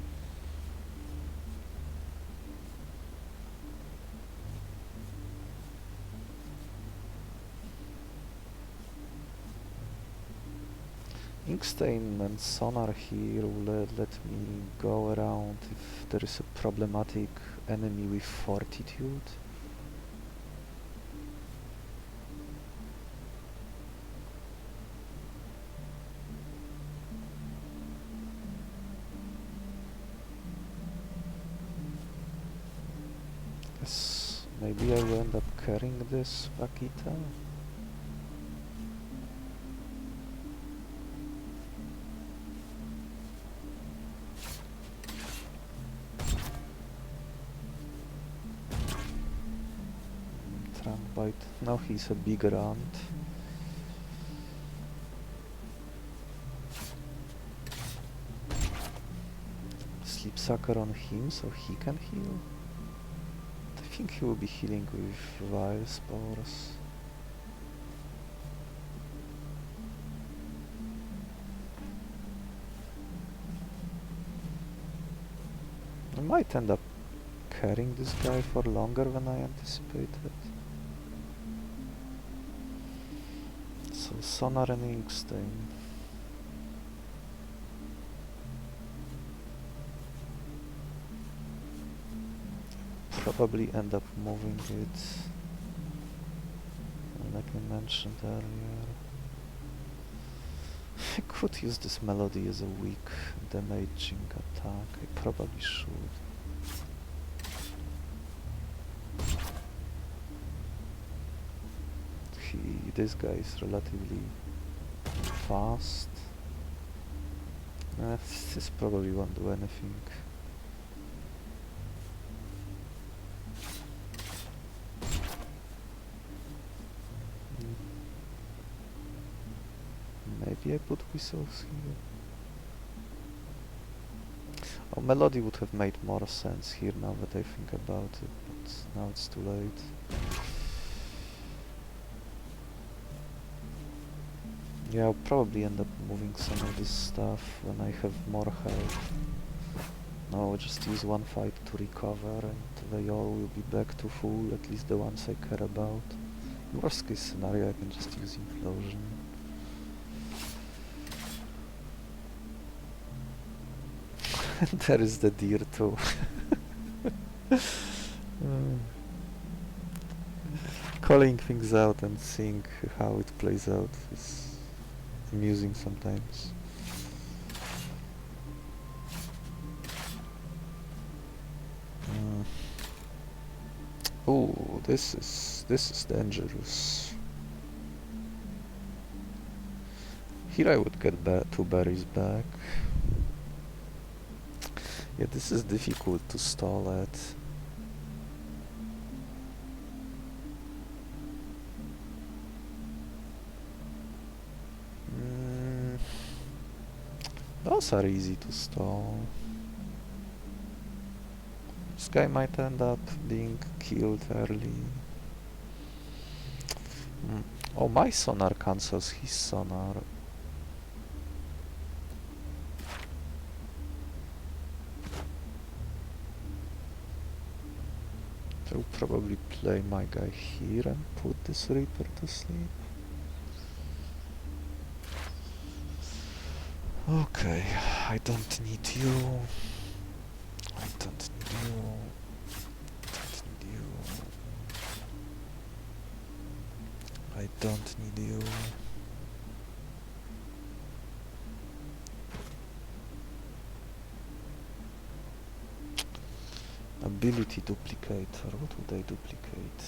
Inkstain and Sonar here will let me go around if there is a problematic enemy with Fortitude. Yes, maybe I will end up carrying this Vaquita. Bite. Now he's a bigger ant. Sleepwalker on him so he can heal. I think he will be healing with Vilespores. I might end up carrying this guy for longer than I anticipated. So Sonar and Inkstain. Probably end up moving it, like I mentioned earlier. I could use this melody as a weak damaging attack. I probably should. This guy is relatively fast. This probably won't do anything. Maybe I put whistles here. Oh, Melody would have made more sense here now that I think about it, but now it's too late. Yeah, I'll probably end up moving some of this stuff when I have more health. No, I'll just use one fight to recover and they all will be back to full, at least the ones I care about. Worst case scenario, I can just use Implosion. And there is the deer too. Calling things out and seeing how it plays out is amusing sometimes. Oh, this is dangerous. Here I would get 2 berries back. Yeah, this is difficult to stall at. Those are easy to stall. This guy might end up being killed early. Oh, my sonar cancels his sonar. I'll probably play my guy here and put this Reaper to sleep. Okay, I don't need you. I don't need you. Don't need you. I don't need you. Ability duplicate, or what would I duplicate?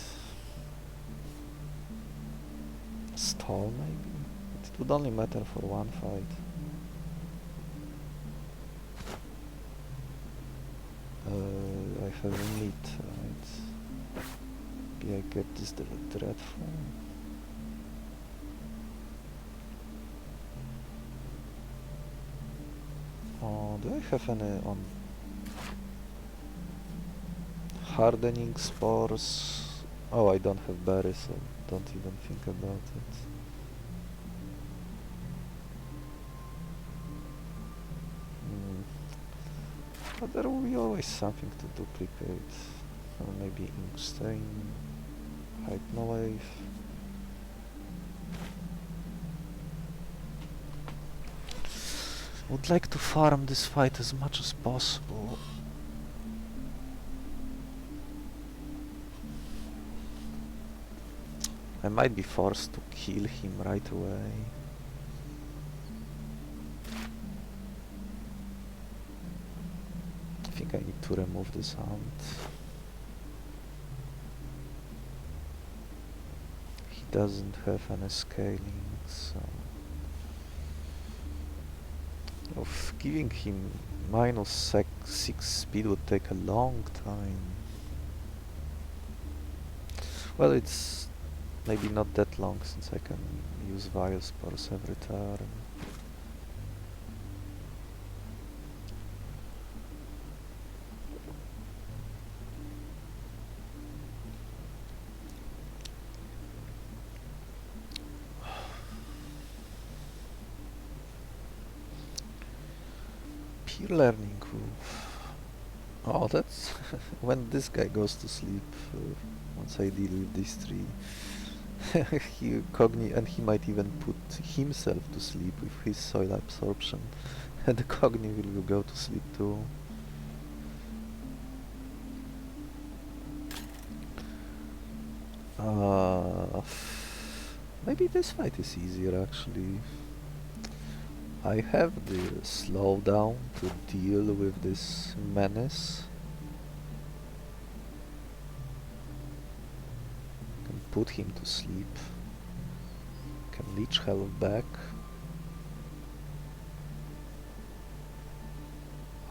Stall maybe? It would only matter for one fight. I have meat, right? Maybe I get this dreadful. Oh, do I have any on hardening spores? Oh, I don't have berries, so don't even think about it. But there will be always something to duplicate. Or maybe ink stain, hypnowave. Would like to farm this fight as much as possible. I might be forced to kill him right away. I think I need to remove this hunt. He doesn't have any scaling, so... Of giving him -6 speed would take a long time. Well, it's maybe not that long since I can use Vilespores every turn. Peer learning. Oh, that's when this guy goes to sleep. Once I deal with these 3. And he might even put himself to sleep with his soil absorption, and the Cogni will go to sleep too. Maybe this fight is easier actually. I have the slowdown to deal with this menace. Put him to sleep. Can leech health back.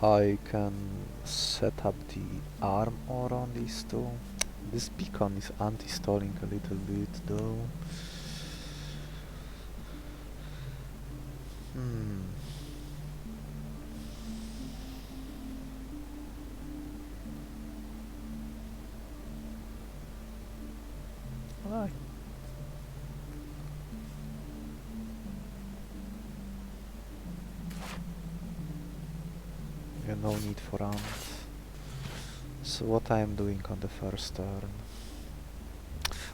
I can set up the armor on these 2. This beacon is anti-stalling a little bit though. Yeah, no need for Ant. So what I am doing on the first turn?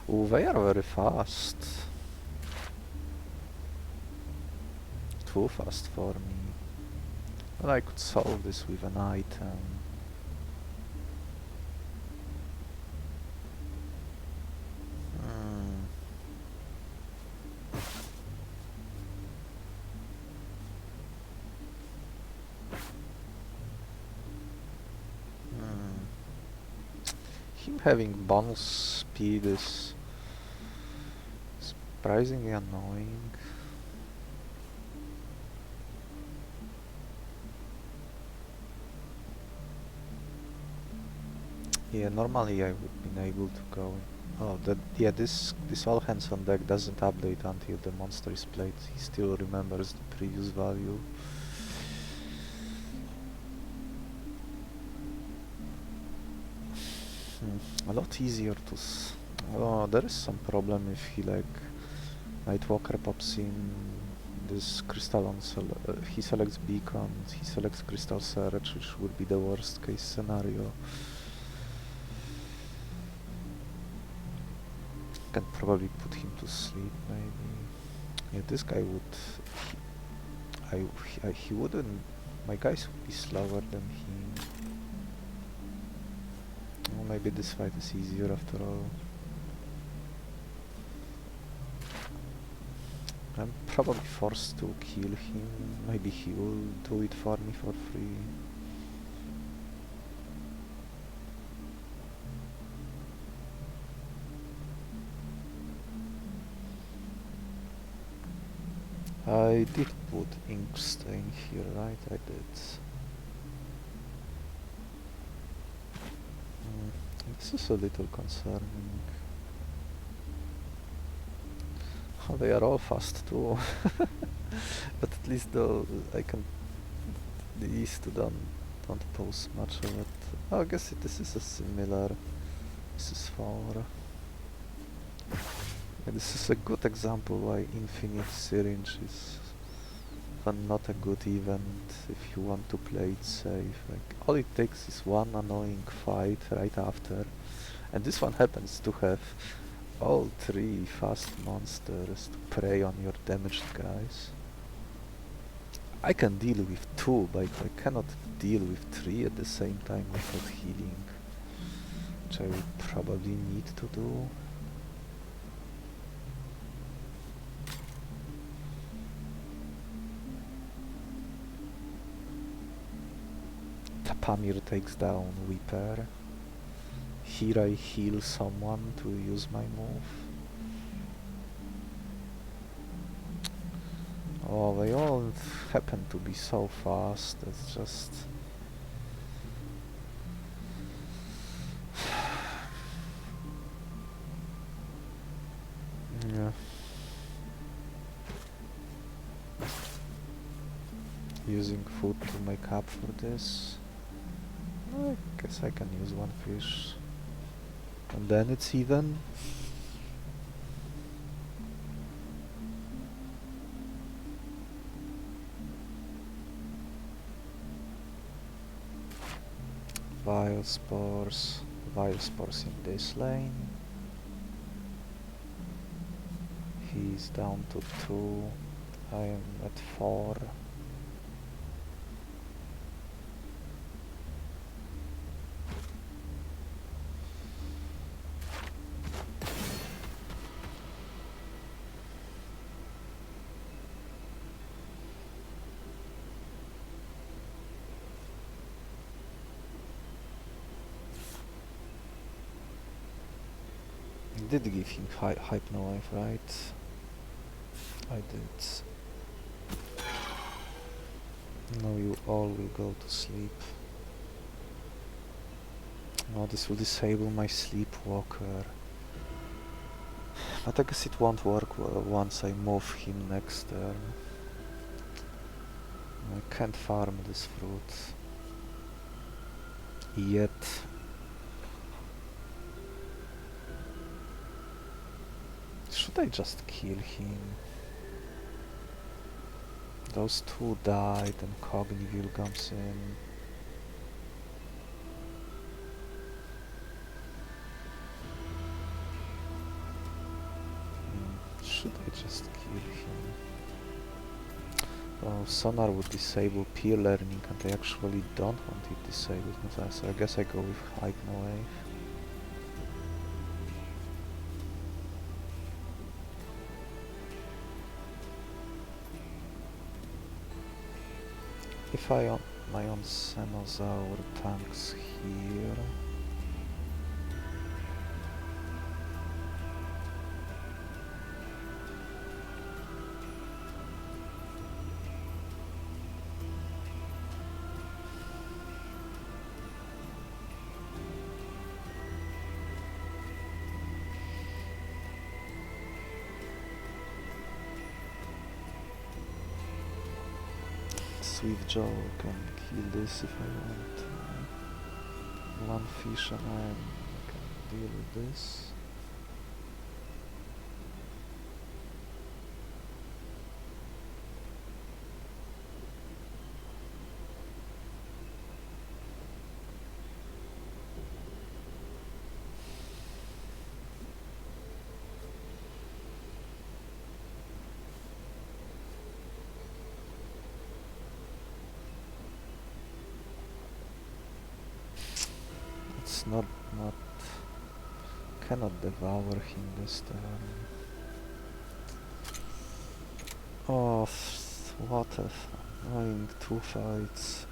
Oh, they are very fast. Too fast for me. Well, I could solve this with an item. Hmm. Hmm. Him having bonus speed is surprisingly annoying. Yeah, normally I would been able to go. Oh, yeah, this all hands on deck doesn't update until the monster is played. He still remembers the previous value. A lot easier to. Oh, there is some problem if he Nightwalker pops in this crystal on he selects beacon, he selects crystal surge, which would be the worst case scenario. Can probably put him to sleep, maybe. Yeah, this guy would. He wouldn't. My guys would be slower than him. Oh, maybe this fight is easier after all. I'm probably forced to kill him. Maybe he will do it for me for free. I did put ink stain here, right? I did. This is a little concerning. Oh, they are all fast too. But at least though I can. These two don't pose much of it. Oh, I guess this is a similar. This is 4. Yeah, this is a good example why Infinite Syringe is not a good event if you want to play it safe. Like, all it takes is one annoying fight right after, and this one happens to have all 3 fast monsters to prey on your damaged guys. I can deal with 2, but I cannot deal with 3 at the same time without healing, which I would probably need to do. Tapamir takes down Weeper. Here I heal someone to use my move. Oh, they all happen to be so fast, it's just... yeah. Using food to make up for this. I guess I can use 1 fish. And then it's even. Vilespores in this lane. He's down to 2. I am at 4. Did give him Hypno Life, right? I did. Now you all will go to sleep. Oh, this will disable my Sleepwalker. But I guess it won't work well once I move him next turn. I can't farm this fruit. Yet. Should I just kill him? Those 2 died and Cogniville comes in. should I just kill him? Oh, Sonar would disable peer learning and I actually don't want it disabled, so I guess I go with Hypno-Wave. If I on my Onsenosaur tanks here... Swiftjaw can kill this if I want. One fish and I can deal with this. Not cannot devour him this turn. Oh, what a annoying 2 fights.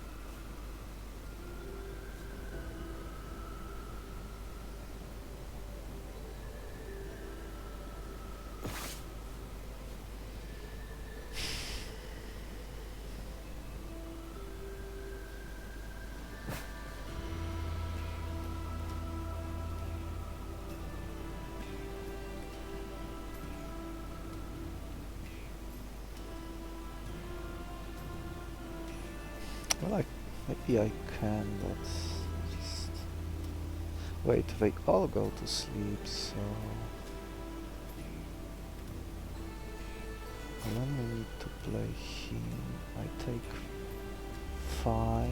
Well, maybe I can, but just... Wait, they all go to sleep, so... I only need to play him. I take 5.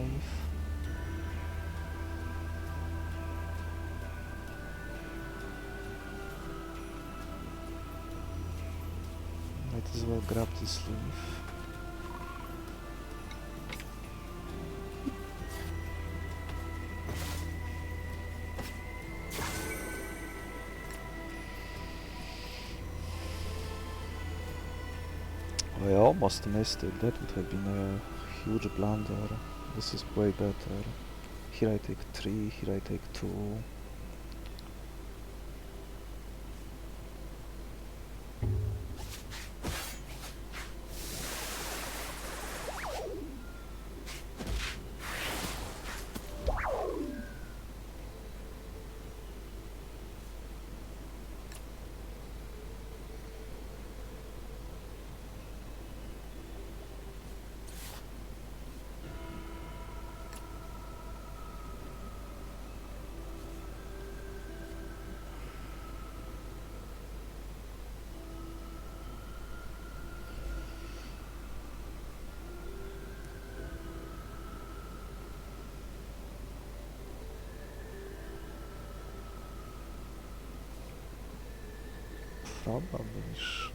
Might as well grab this leaf. I almost missed it, that would have been a huge blunder. This is way better. Here I take 3, here I take 2. Probably should.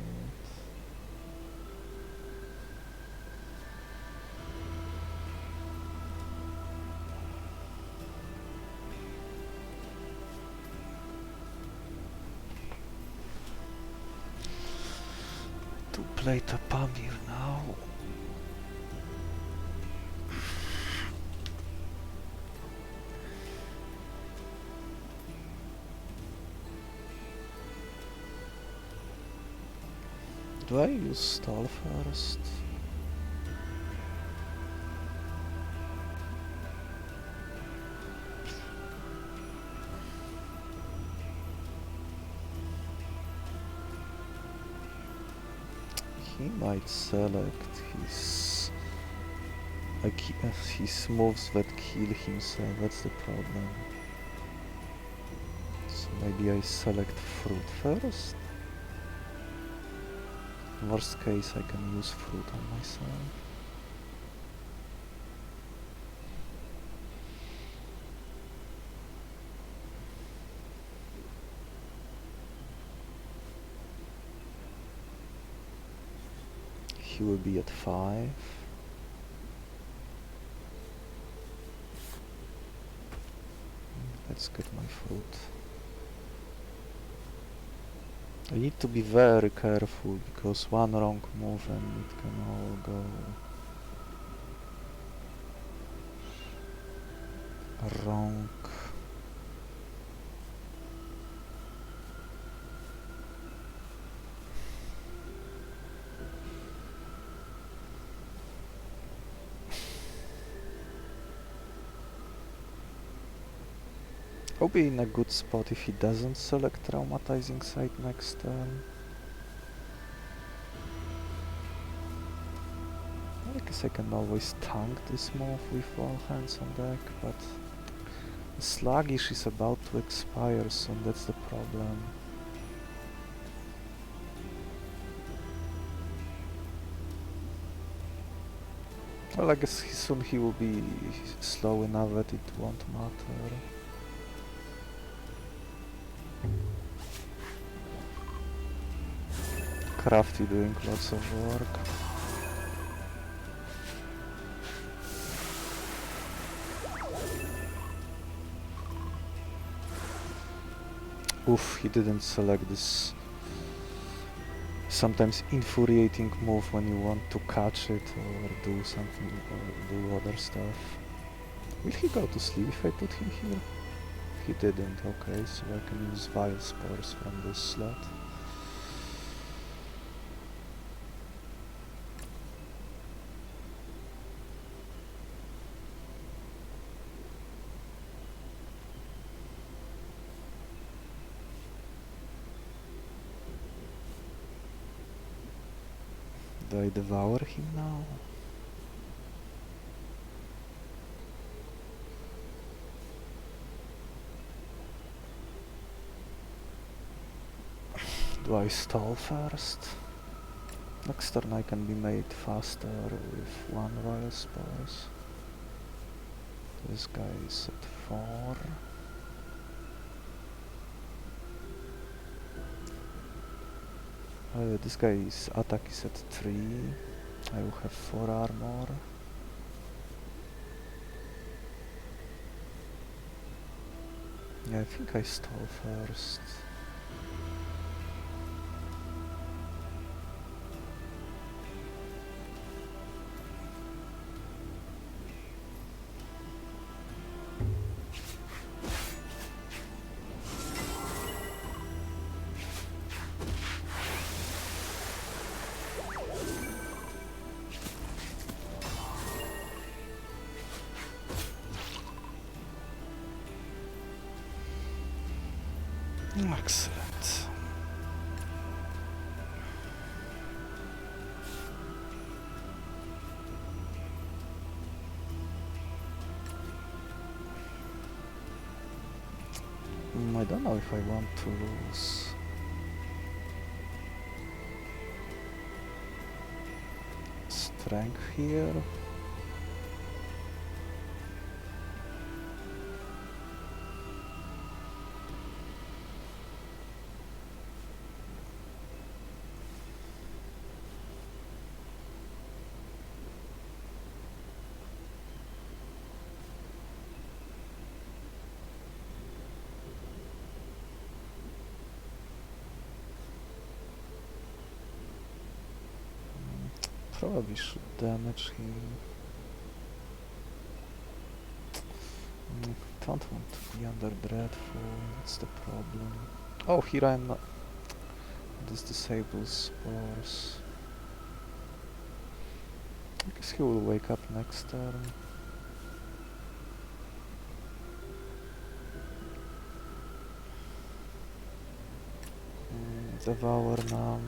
To play Tapamir now. Do I use stall first? He might select his his moves that kill himself, that's the problem. So maybe I select fruit first? Worst case I can use fruit on myself. he will be at 5. Let's get my fruit. I need to be very careful because one wrong move and it can all go wrong. I'll be in a good spot if he doesn't select Traumatizing Sight next turn. I guess I can always tank this move with all hands on deck, but Sluggish is about to expire soon, that's the problem. Well, I guess soon he will be slow enough that it won't matter. Crafty doing lots of work. Oof, he didn't select this sometimes infuriating move when you want to catch it or do something or do other stuff. Will he go to sleep if I put him here? He didn't, okay, so I can use Vilespores from this slot. Do I devour him now? Do I stall first? Next turn I can be made faster with 1 Vilespores. This guy is at 4. This guy's attack is at 3. I will have 4 armor. Yeah, I think I stall first. Excellent. I don't know if I want to lose. Strength here. Probably should damage him. Don't want to be under Dreadful, that's the problem. Oh, here I'm not. This disables spores. I guess he will wake up next turn. Devour now.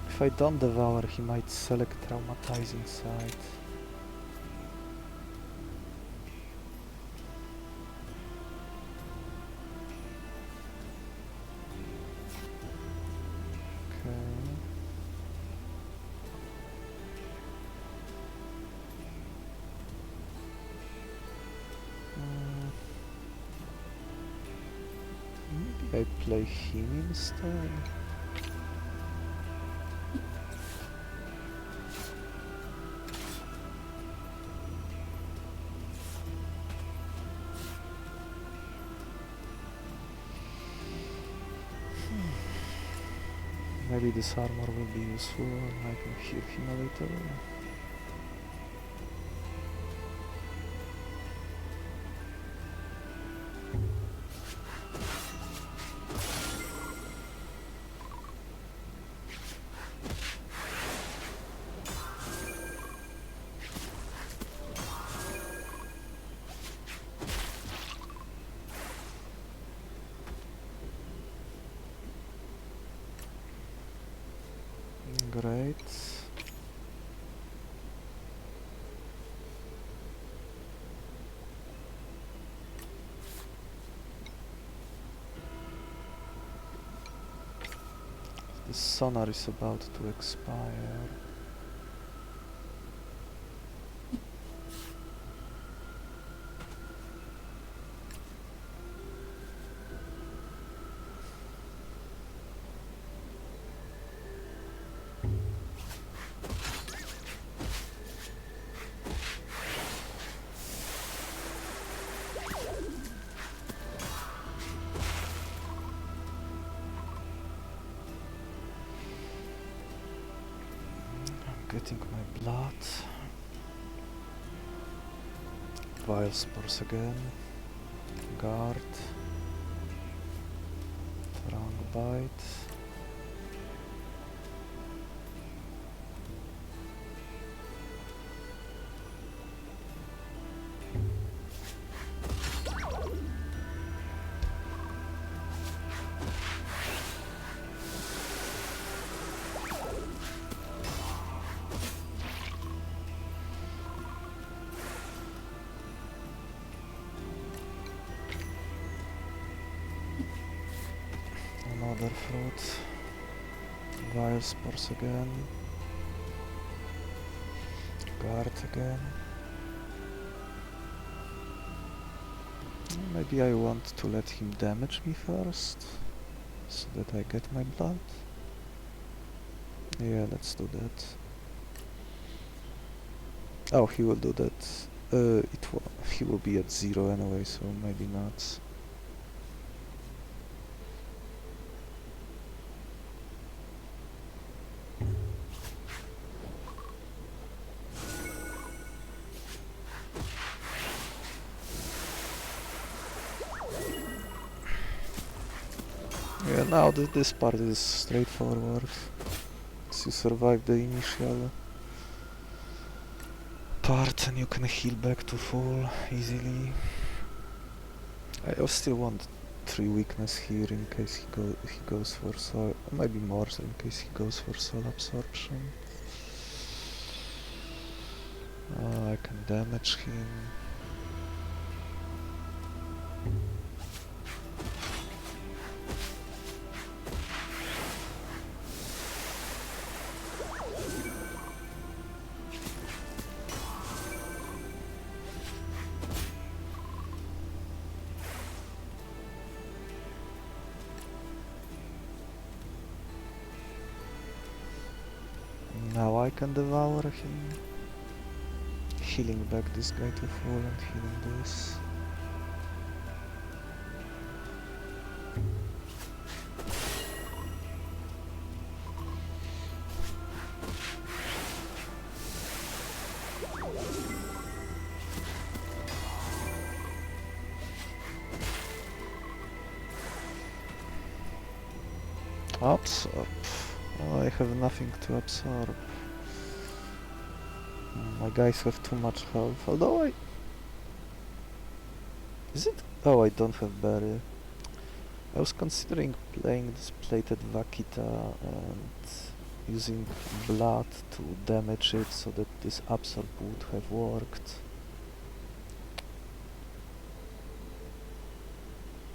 If I don't devour, he might select Traumatizing Sight. Okay. Maybe I play him instead. Maybe this armor will be useful, I can heal him a little. Great. The sonar is about to expire. Getting my blood. Vilespores again. Guard. Wrong bite. Another fruit. Vilespores again. Guard again. Maybe I want to let him damage me first, so that I get my blood. Yeah, let's do that. Oh, he will do that. He will be at 0 anyway, so maybe not. Yeah, now this part is straightforward. Once you survive the initial part and you can heal back to full easily. I still want 3 weakness here in case he goes for soul, maybe more so in case he goes for soul absorption. I can damage him. Now I can devour him, healing back this guy to full and healing this. Absorb. Oh, I have nothing to absorb. My guys have too much health, although I... Is it? Oh, I don't have barrier. I was considering playing this plated Vaquita and using blood to damage it so that this absorb would have worked.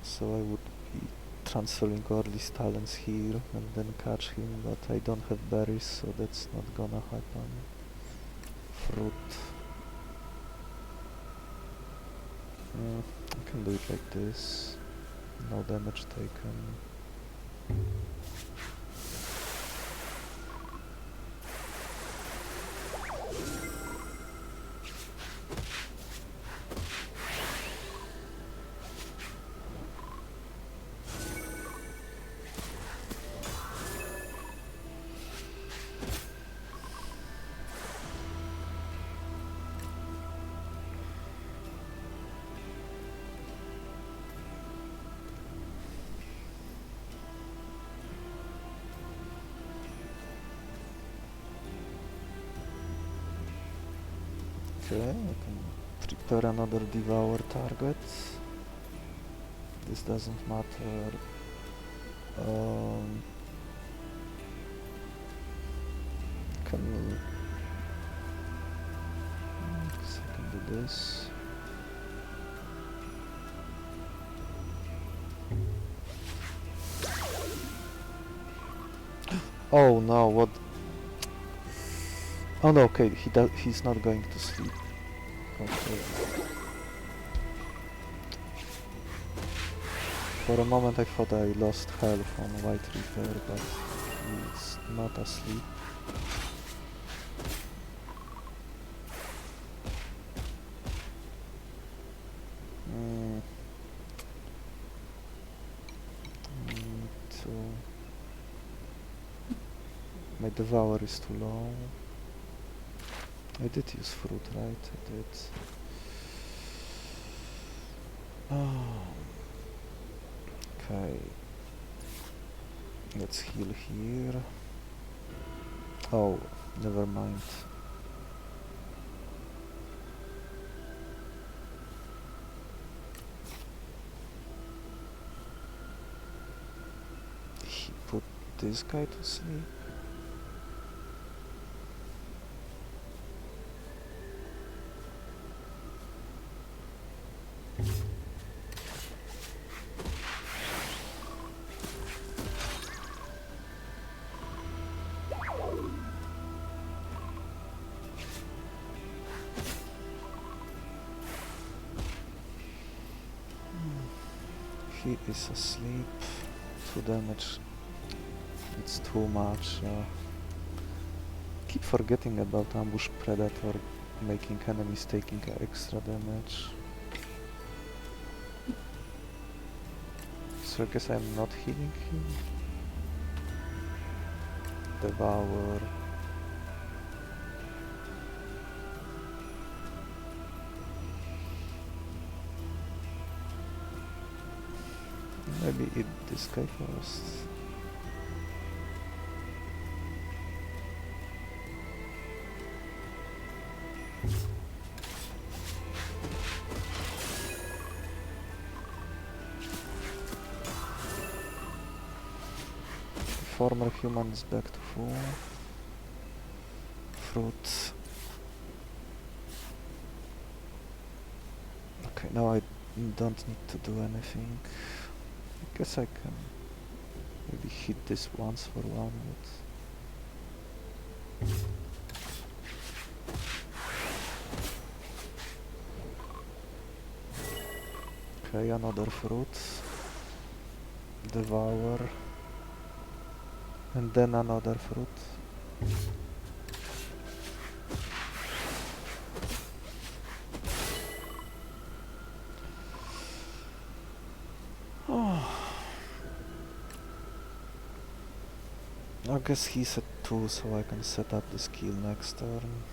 So I would be transferring all these talents here and then catch him, but I don't have berries, so that's not gonna happen. Fruit. I can do it like this. No damage taken. Okay, I can prepare another Devour target. This doesn't matter. Can I can do this. Oh no! What? Oh no! Okay, he's not going to sleep. Okay. For a moment I thought I lost health on White Reaper, but he's not asleep. My Devour is too low. I did use fruit, right? I did. Oh. Okay. Let's heal here. Oh, never mind. He put this guy to sleep. He is asleep. 2 damage. It's too much. Keep forgetting about Ambush Predator making enemies taking extra damage. So I guess I'm not healing him. Devour. Maybe eat this guy first. Former human is back to full. Fruit. Okay, now I don't need to do anything. I guess I can maybe hit this once for one, but okay, another fruit. Devour. And then another fruit. I guess he's at 2, so I can set up the skill next turn.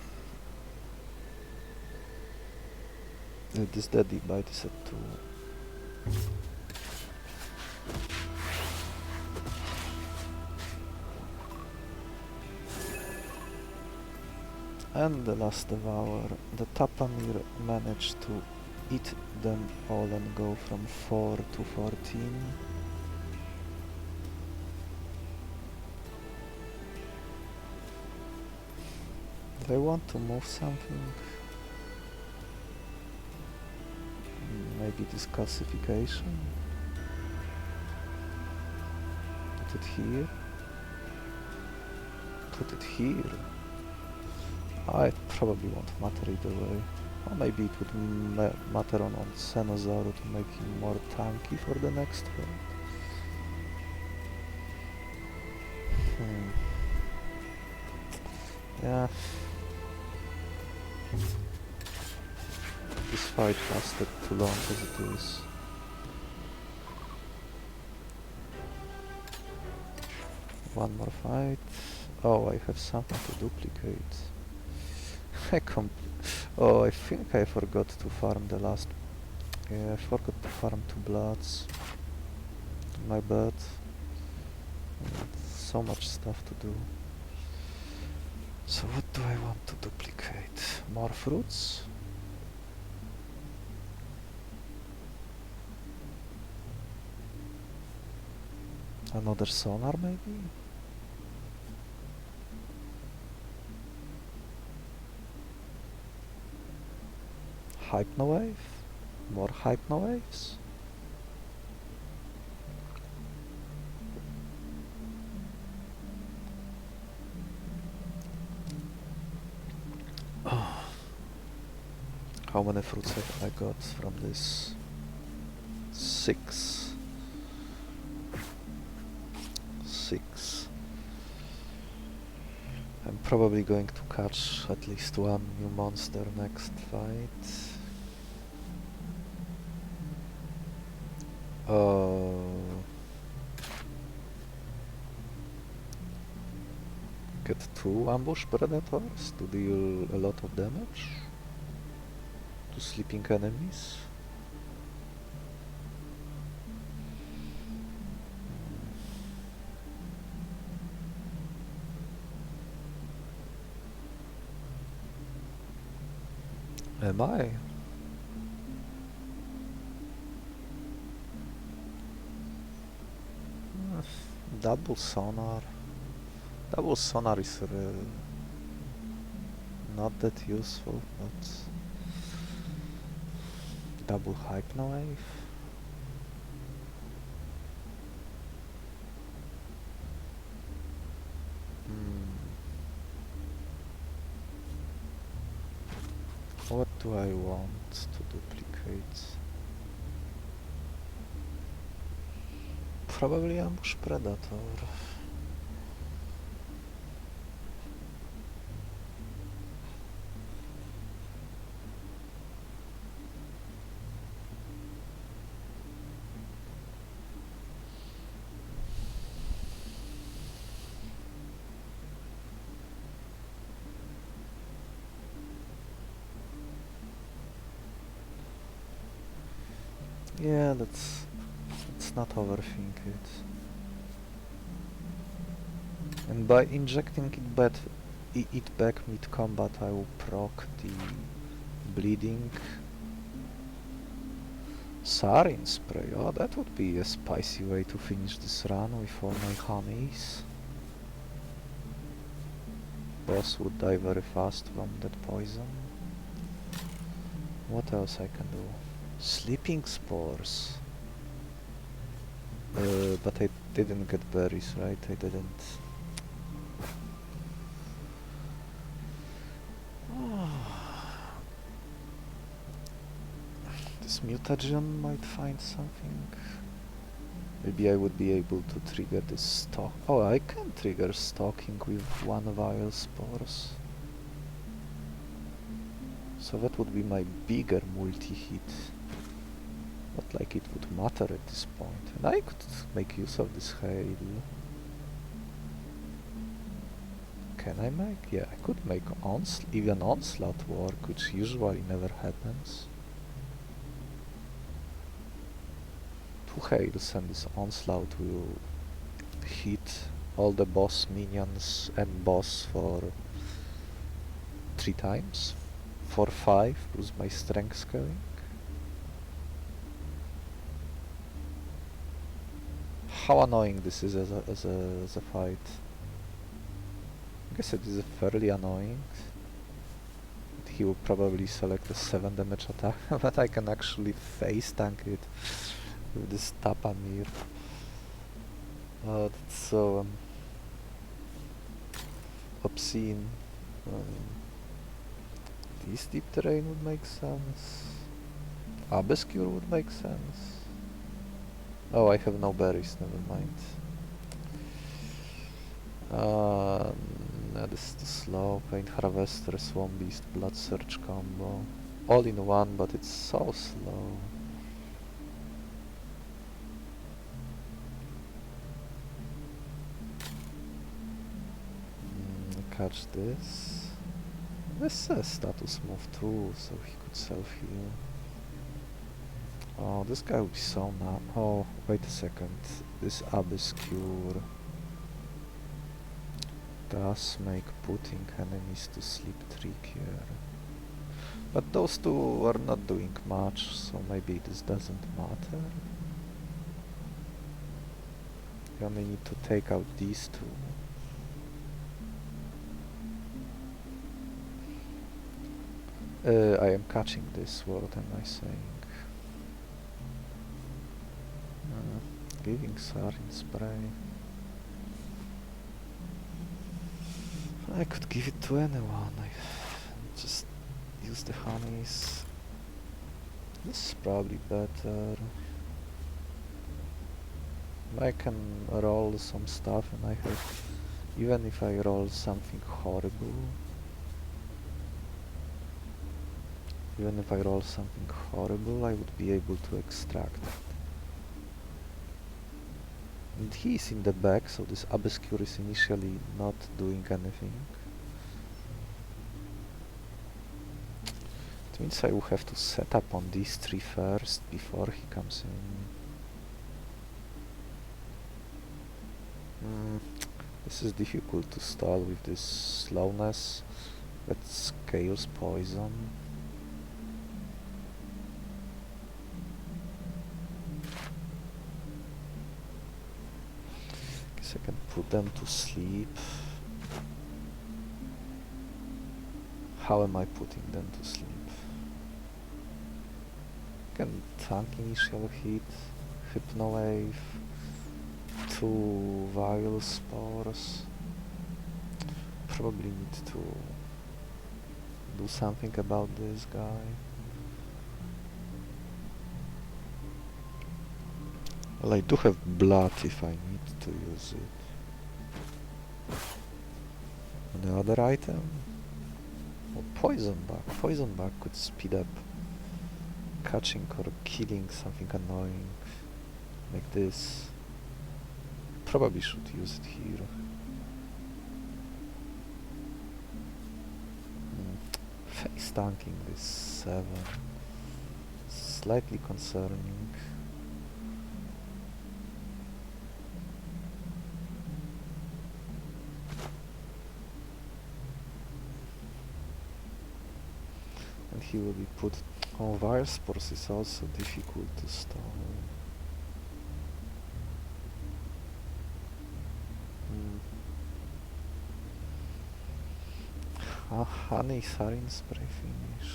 This deadly bite is at 2. And the last Devour. The Tapamir managed to eat them all and go from 4 to 14. Do I want to move something? Maybe this classification? Put it here? Put it here? Oh, it probably won't matter either way. Or maybe it would matter on Onsenosaur to make him more tanky for the next fight. Yeah. This fight lasted too long as it is. One more fight. Oh, I have something to duplicate. Oh, I think I forgot to farm the last... Yeah, I forgot to farm 2 bloods. My bad. So much stuff to do. So what do I want to duplicate? More fruits? Another sonar maybe? Hypnowave? More Hypnowaves? How many fruits have I got from this? 6. 6. I'm probably going to catch at least one new monster next fight. Get 2 ambush predators to deal a lot of damage to sleeping enemies. Am I? Double sonar. Double sonar is not that useful, but double Hypnowave. What do I want to duplicate? Probably ambush predator. Yeah, let's not overthink it. And by injecting it back mid-combat, I will proc the bleeding sarin spray. Oh, that would be a spicy way to finish this run with all my honeys. Boss would die very fast from that poison. What else I can do? Sleeping spores. But I didn't get berries, right? I didn't. This mutagen might find something. Maybe I would be able to trigger this stalk. Oh, I can trigger stalking with 1 Vilespores. So that would be my bigger multi-hit. Not like it would matter at this point. And I could make use of this hail. Can I make? Yeah, I could make even Onslaught work, which usually never happens. 2 hails and this Onslaught will hit all the boss minions and boss for 3 times. For 5 plus my strength scaling. How annoying this is as a fight. I guess it is fairly annoying. He will probably select a 7 damage attack, but I can actually face tank it with this Tapamir. Oh, that's so obscene. This deep terrain would make sense. Abyss Cure would make sense. Oh, I have no berries, never mind. No, this is too slow. Paint Harvester, Swamp Beast, Blood Surge combo. All in one, but it's so slow. Catch this. This says status move too, so he could self-heal. Oh, this guy would be so numb. Oh, wait a second. This Abyss Cure does make putting enemies to sleep trickier. But those two are not doing much, so maybe this doesn't matter. You only need to take out these two. I am catching this, what am I saying? Giving Sarin spray. I could give it to anyone. I just use the honeys. This is probably better. I can roll some stuff and I have... Even if I roll something horrible... Even if I roll something horrible, I would be able to extract it. And he is in the back, so this Abyss Cure is initially not doing anything. It means I will have to set up on these three first before he comes in. This is difficult to stall with this slowness that scales poison. Guess I can put them to sleep. How am I putting them to sleep? Can tank initial hit, Hypno Wave, 2 Vilespores. Probably need to do something about this guy. Well, I do have blood if I need to use it. Any other item? Oh, poison bug. Poison bug could speed up catching or killing something annoying. Like this. Probably should use it here. Face tanking this 7. Slightly concerning. And he will be put... Oh, Vilespores is also difficult to stall. Honey Sarin spray finish.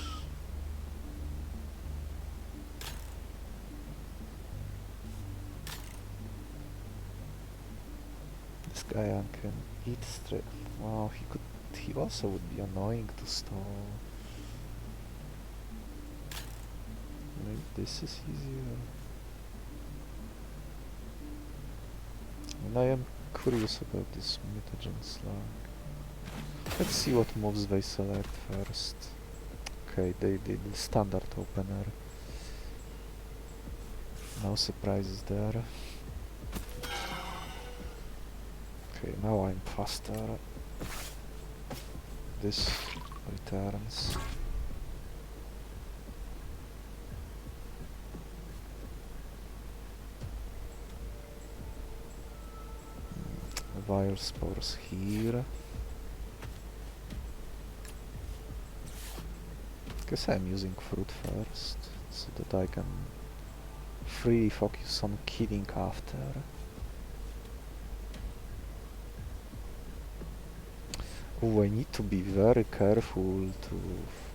This guy can eat straight. Wow, he also would be annoying to stall. Maybe this is easier. And I am curious about this mutagen slug. Let's see what moves they select first. Okay, they did the standard opener. No surprises there. Okay, now I'm faster. This returns. Vilespores here. Guess I'm using fruit first, so that I can freely focus on killing after. Oh, I need to be very careful to...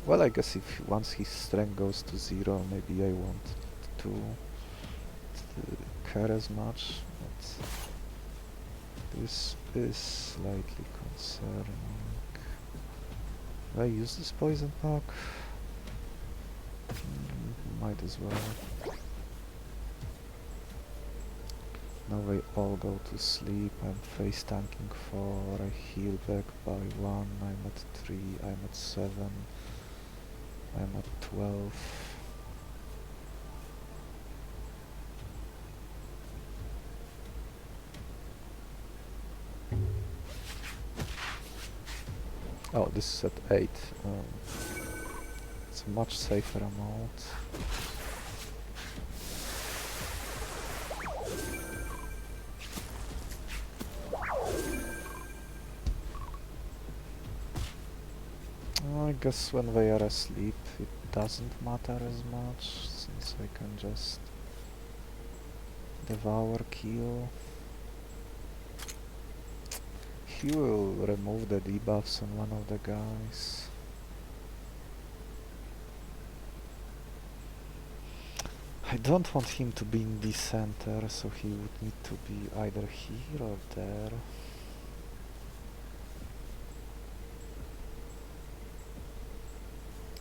Well, I guess if once his strength goes to 0, maybe I won't to care as much, but this is slightly concerning. I use this poison pack? Might as well. Now they all go to sleep. I'm face tanking 4, I heal back by 1, I'm at 3, I'm at 7, I'm at 12. Oh, this is at 8. It's a much safer amount. I guess when they are asleep it doesn't matter as much, since I can just Devour, kill. He will remove the debuffs on one of the guys. I don't want him to be in the center, so he would need to be either here or there.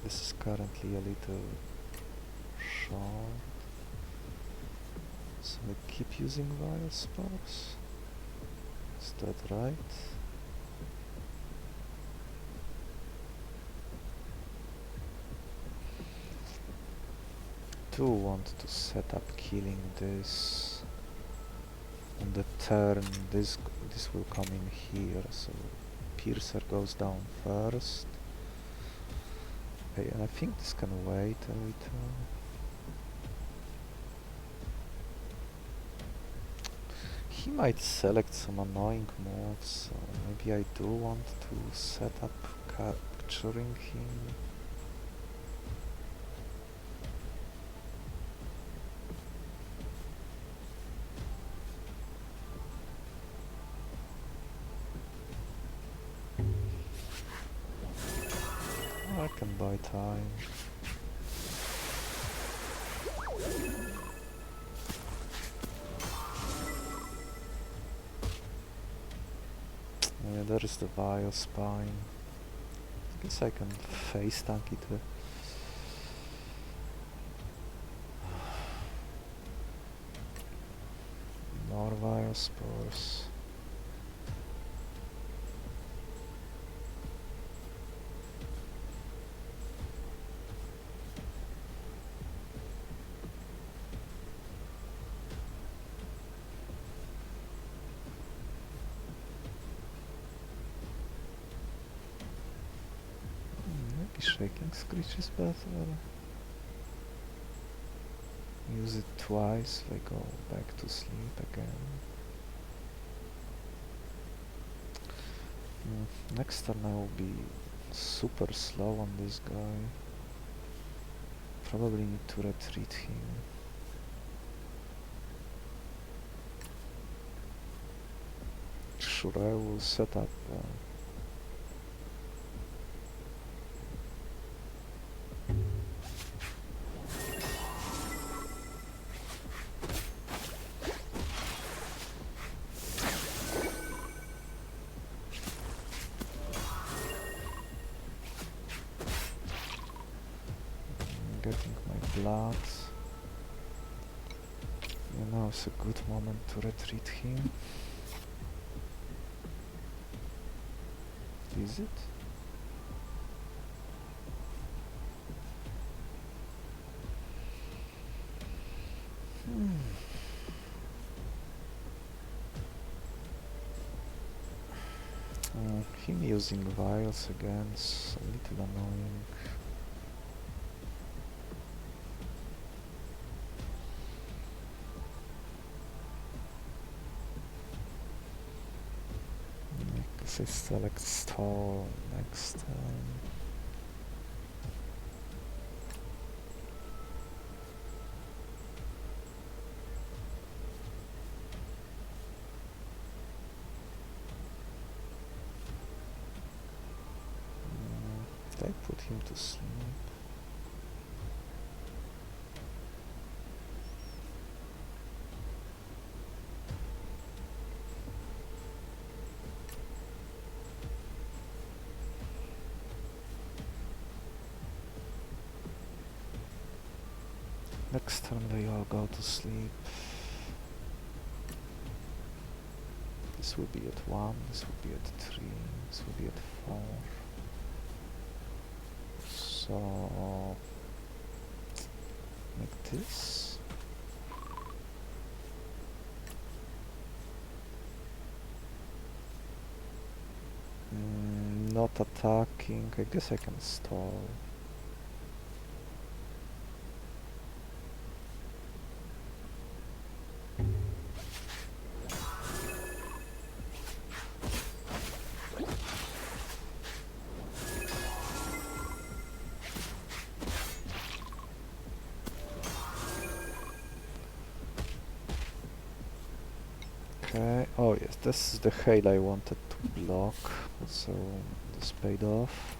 This is currently a little short, so I keep using Vilespores. Is that right? Do want to set up killing this on the turn. This will come in here, so Piercer goes down first. Okay, and I think this can wait a little. He might select some annoying moves, so maybe I do want to set up capturing him. I can buy time. Yeah, there is the Vile Spine. I guess I can face tank it with more Vilespores. Maybe Shaking Screech is better. Use it twice, they go back to sleep again. Next turn I will be super slow on this guy. Probably need to retreat him. Sure, I will set up getting my blood. You know, it's a good moment to retreat him. Is it? Him using vials again is a little annoying. Because I select stall next time. Did I put him to sleep? Next turn they all go to sleep. This will be at 1, this will be at 3, this will be at 4. So like this. Not attacking. I guess I can stall. Okay, oh yes, this is the hail I wanted to block, so this paid off.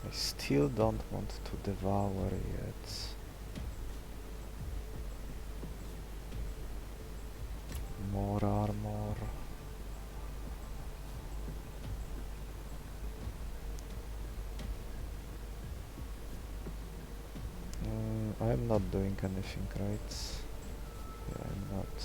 I still don't want to devour yet. More armor. I'm not doing anything, right? Yeah, I'm not.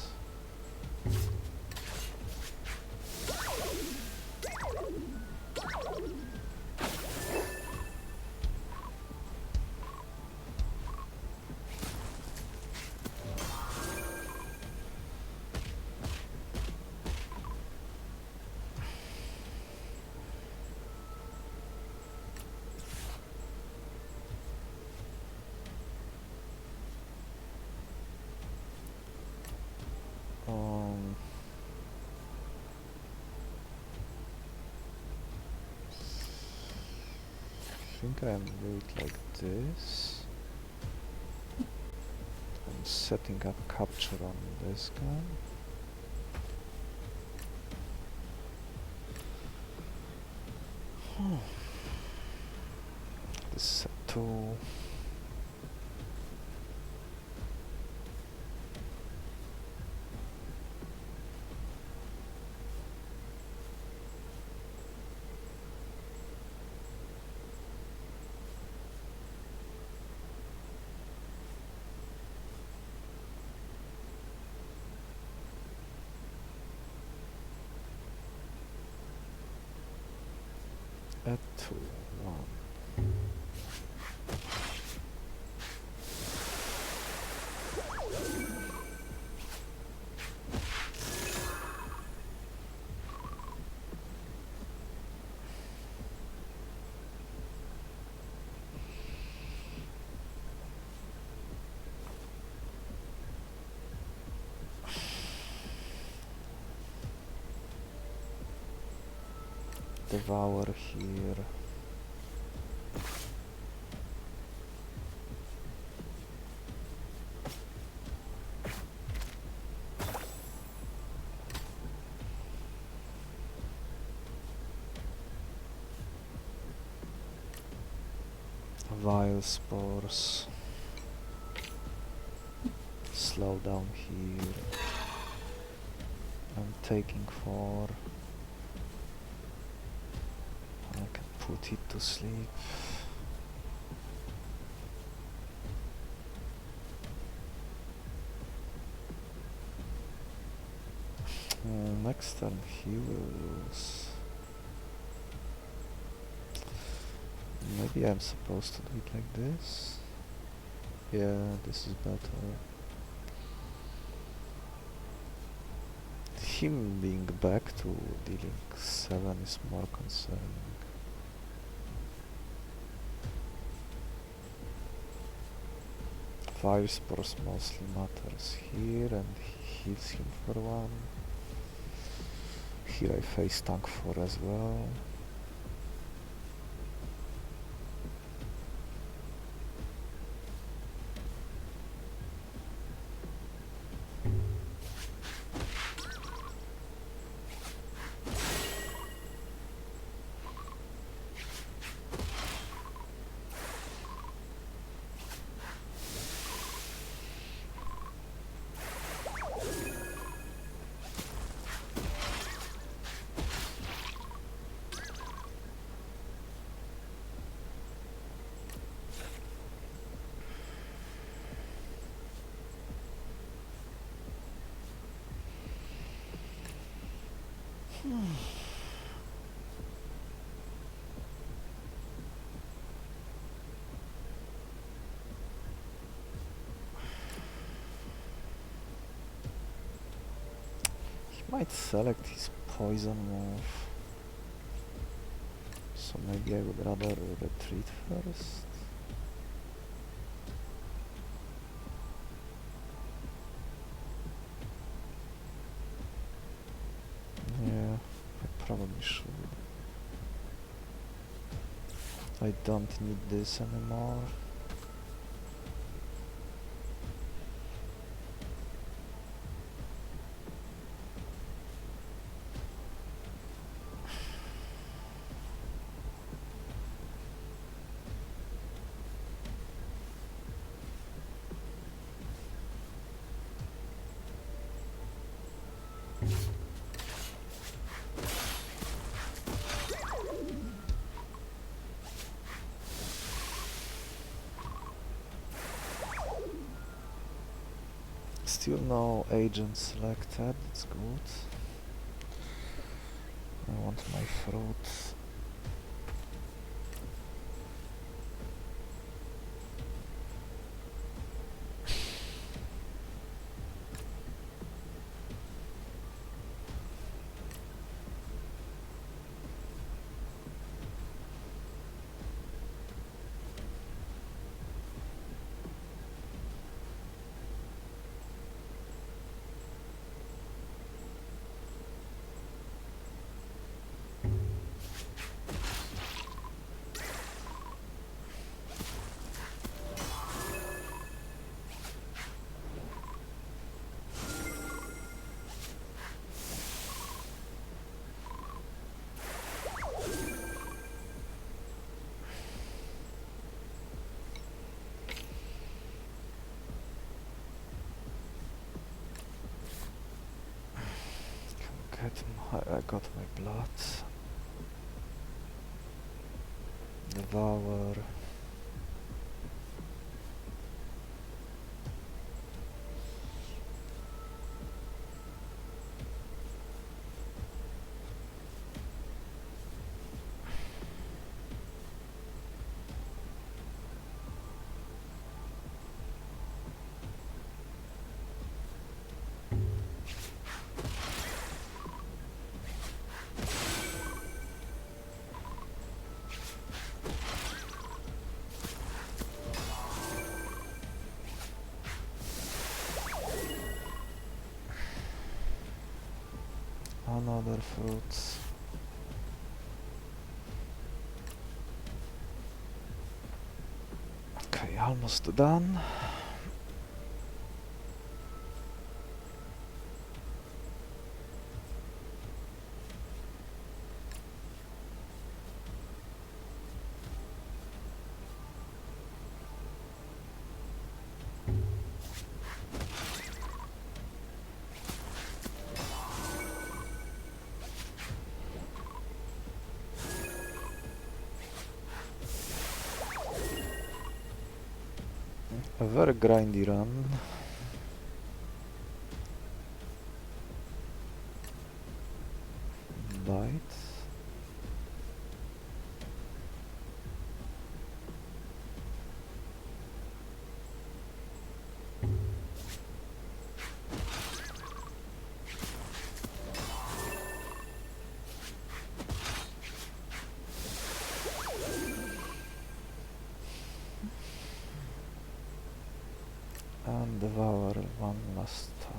I think I'm doing it like this. I'm setting up capture on this gun. This is a 2. A 2, 1. Devour here. Vilespores. Slow down here. I'm taking 4. I can put it to sleep. Next turn he will lose. Maybe I'm supposed to do it like this? Yeah, this is better. Him being back to dealing 7 is more concerning. Vilespores mostly matters here, and he heals him for 1. Here I face tank 4 as well. He might select his poison move. So maybe I would rather retreat first. Yeah, I probably should. I don't need this anymore. Still no agent selected, that's good. I want my fruit. I got my blood. Devour. Another fruits. Okay, almost done. A very grindy run. Bite. And Devour one last time.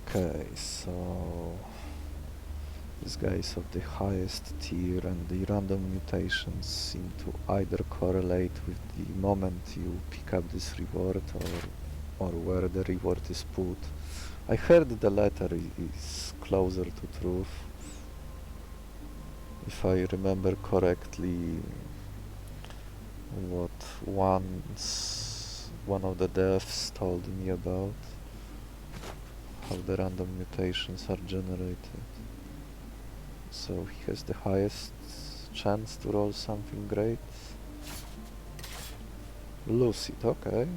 Okay, so This guy is of the highest tier, and the random mutations seem to either correlate with the moment you pick up this reward or where the reward is put. I heard the latter is closer to truth. If I remember correctly, what once one of the devs told me about how the random mutations are generated. So he has the highest chance to roll something great. Lose it, okay.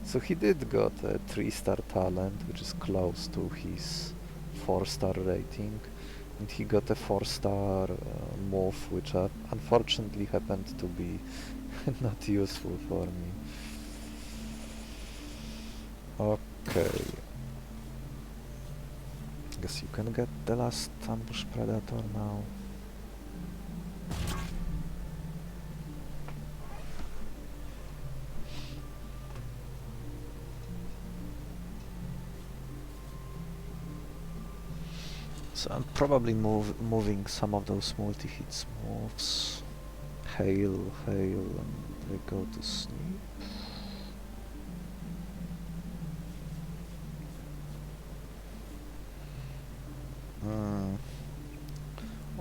So he did got a 3-star talent, which is close to his 4-star rating, and he got a 4-star move, which unfortunately happened to be not useful for me. Okay. Guess you can get the last ambush predator now. So I'm probably moving some of those multi-hits moves. Hail, and we go to sleep.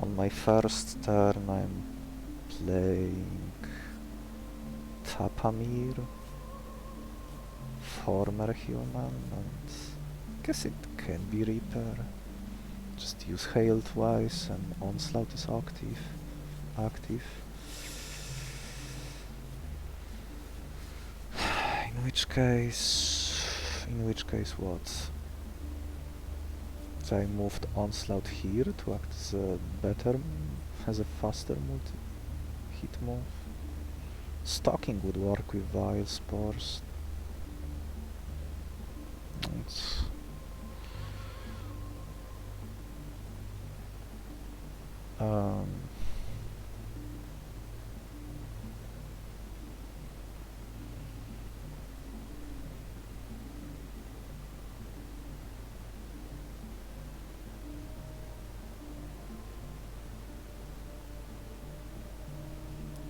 On my first turn I'm playing Tapamir, former human, and I guess it can be Reaper. Just use Hail twice and Onslaught is active. In which case what? So I moved Onslaught here to act as a faster multi-hit move. Stalking would work with Vilespores. It's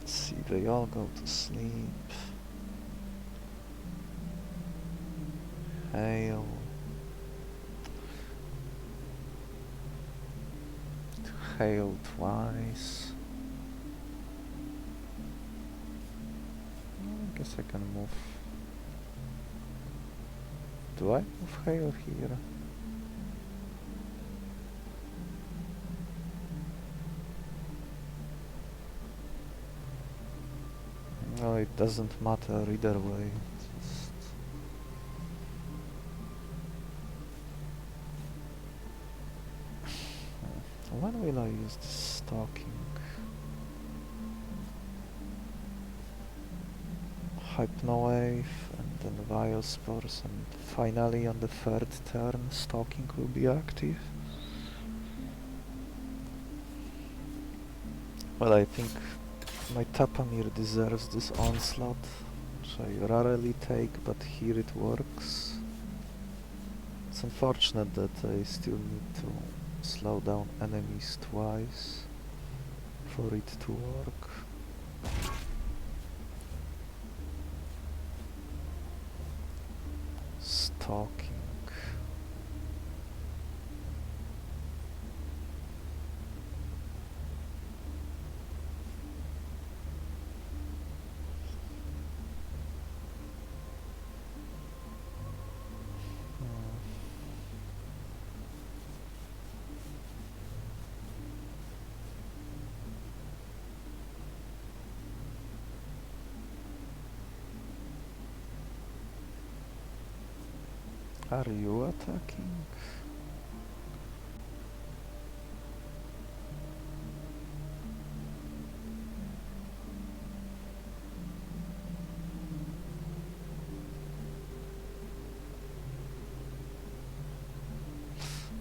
let's see, they all go to sleep. Hail. Hail twice. I guess I can move. Do I move Hail here? No, it doesn't matter either way. Just when will I use this stalking? Hypnowave and then Vilespores, and finally on the third turn stalking will be active. Well, I think my Tapamir deserves this Onslaught, which I rarely take, but here it works. It's unfortunate that I still need to slow down enemies twice for it to work. Stalking. Are you attacking?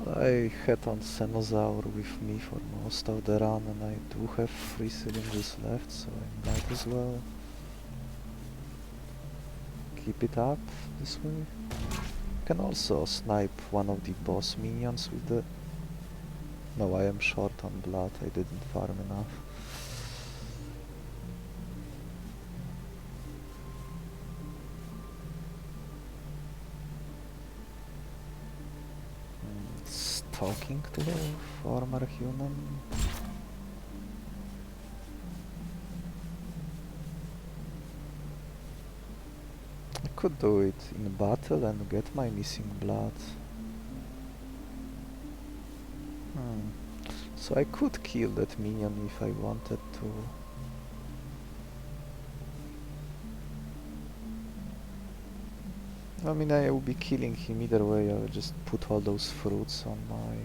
I had Onsenosaur with me for most of the run, and I do have 3 syringes left, so I might as well keep it up this way. Can also snipe one of the boss minions with the... No, I am short on blood, I didn't farm enough. Talking to a former human. I could do it in battle and get my missing blood. So I could kill that minion if I wanted to. I mean, I will be killing him either way. I'll just put all those fruits on my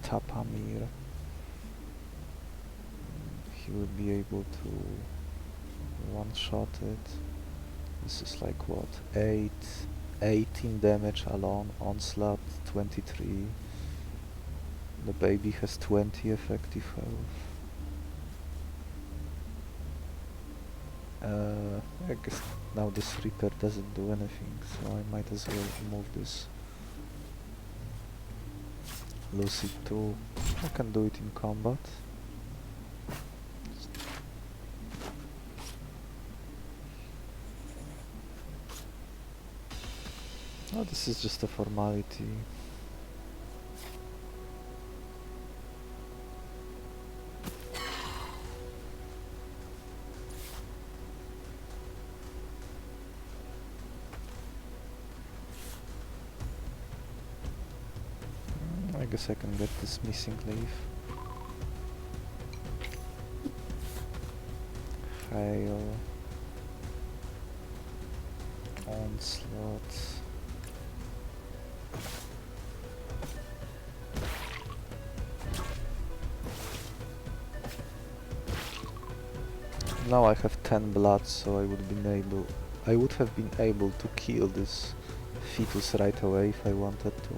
Tapamir. He will be able to one-shot it. This is like what? 18 damage alone. Onslaught 23. The baby has 20 effective health. I guess now this Reaper doesn't do anything, so I might as well remove this. Lose it too. I can do it in combat. Oh, this is just a formality. I guess I can get this missing leaf. Hail. Onslaught. Now I have 10 blood, so I would have been able to kill this fetus right away if I wanted to.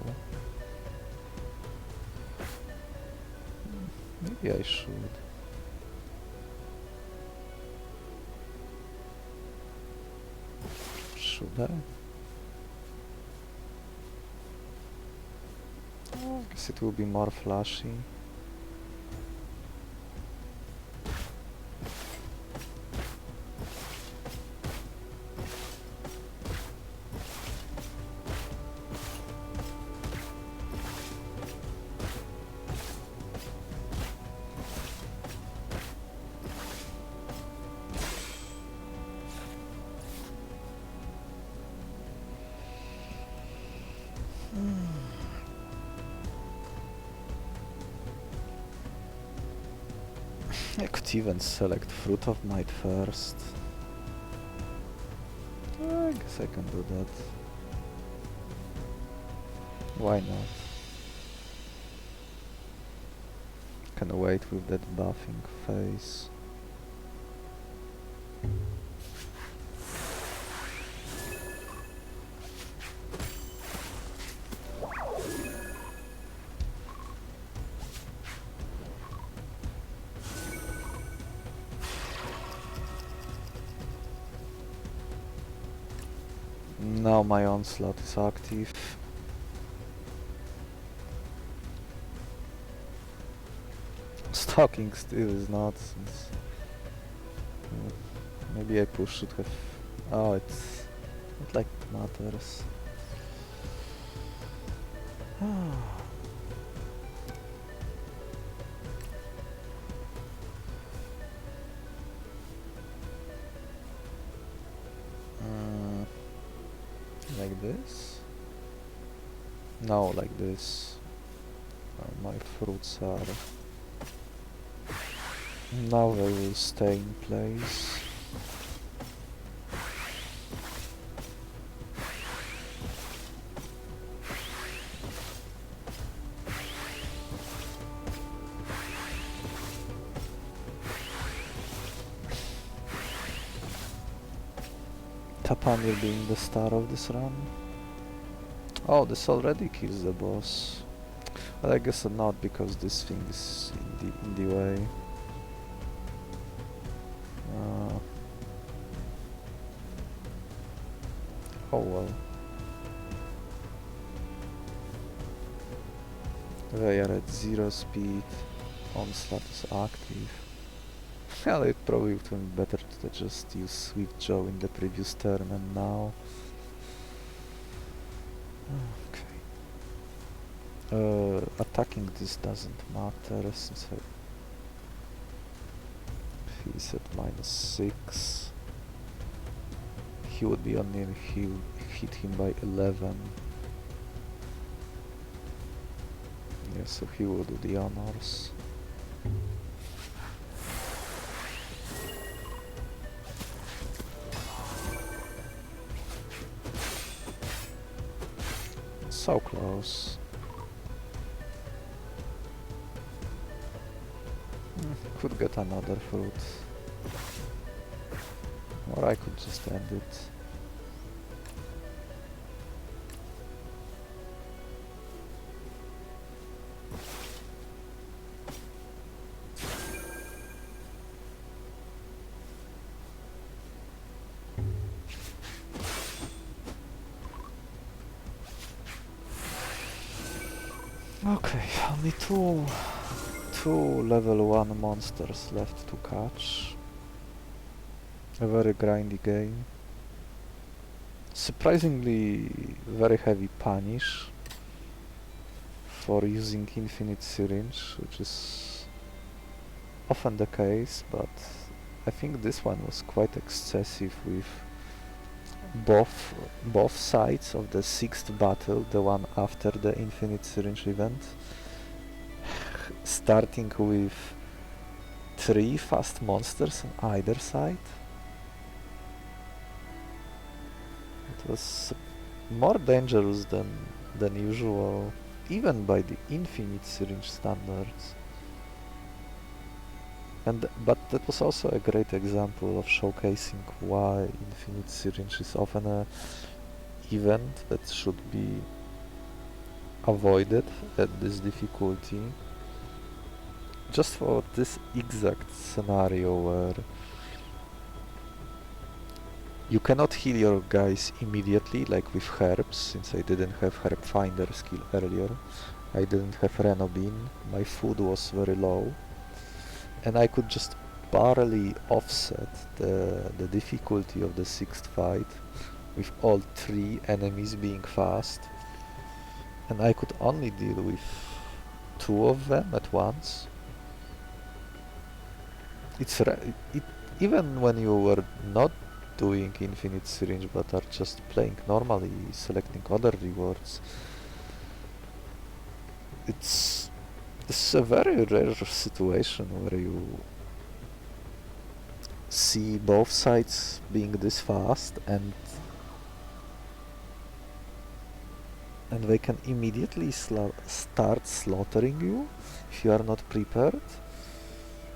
Maybe I should. Should I? Oh, I guess it will be more flashy. I could even select Fruit of Might first. I guess I can do that. Why not? Can wait with that buffing phase. Now my Onslaught is active. Stalking still is not, since maybe I should have... Oh, it's not like it matters. Like this? No, like this. My fruits are... Now they will stay in place. Tapamir being the star of this run. Oh, this already kills the boss. But I guess not, because this thing is in the way. Oh well. They are at 0 speed. Onslaught is active. Well, it probably would have been better to just use Swift Jaw in the previous turn and now. Okay. Attacking this doesn't matter since he's at -6. He would be only if he hit him by 11. Yeah, so he will do the honors. So close. Could get another fruit. Or I could just end it. Okay, only two level 1 monsters left to catch. A very grindy game. Surprisingly very heavy punish for using Infinite Syringe, which is often the case, but I think this one was quite excessive with both sides of the 6th battle, the one after the Infinite Syringe event, starting with 3 fast monsters on either side. It was more dangerous than usual, even by the Infinite Syringe standards. But that was also a great example of showcasing why Infinite Syringe is often an event that should be avoided at this difficulty. Just for this exact scenario where you cannot heal your guys immediately, like with herbs, since I didn't have herb finder skill earlier. I didn't have Renobin, my food was very low, and I could just barely offset the difficulty of the 6th fight with all 3 enemies being fast, and I could only deal with 2 of them at once. Even when you were not doing Infinite Syringe but are just playing normally, selecting other rewards, it's a very rare situation where you see both sides being this fast and they can immediately start slaughtering you if you are not prepared,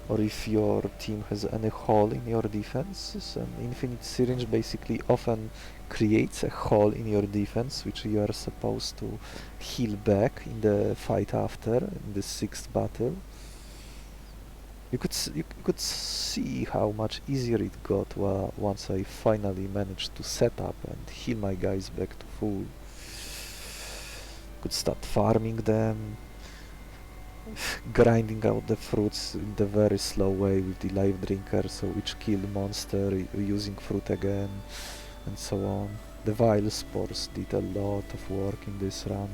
or if your team has any hole in your defenses. And Infinite Syringe basically often creates a hole in your defense which you are supposed to heal back in the fight after, in the 6th battle. You could see how much easier it got once I finally managed to set up and heal my guys back to full. Could start farming them, grinding out the fruits in the very slow way with the life drinker, so each killed monster using fruit again, and so on. The Vilespores did a lot of work in this run,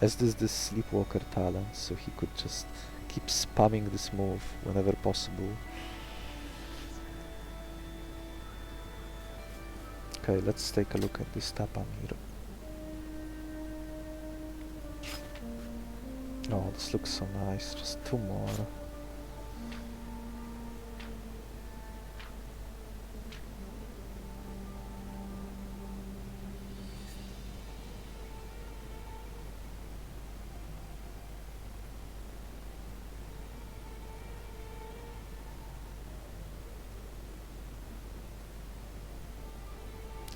as does the Sleepwalker talent, so he could just keep spamming this move whenever possible. Okay, let's take a look at this Tapamir. Oh, this looks so nice, just 2 more.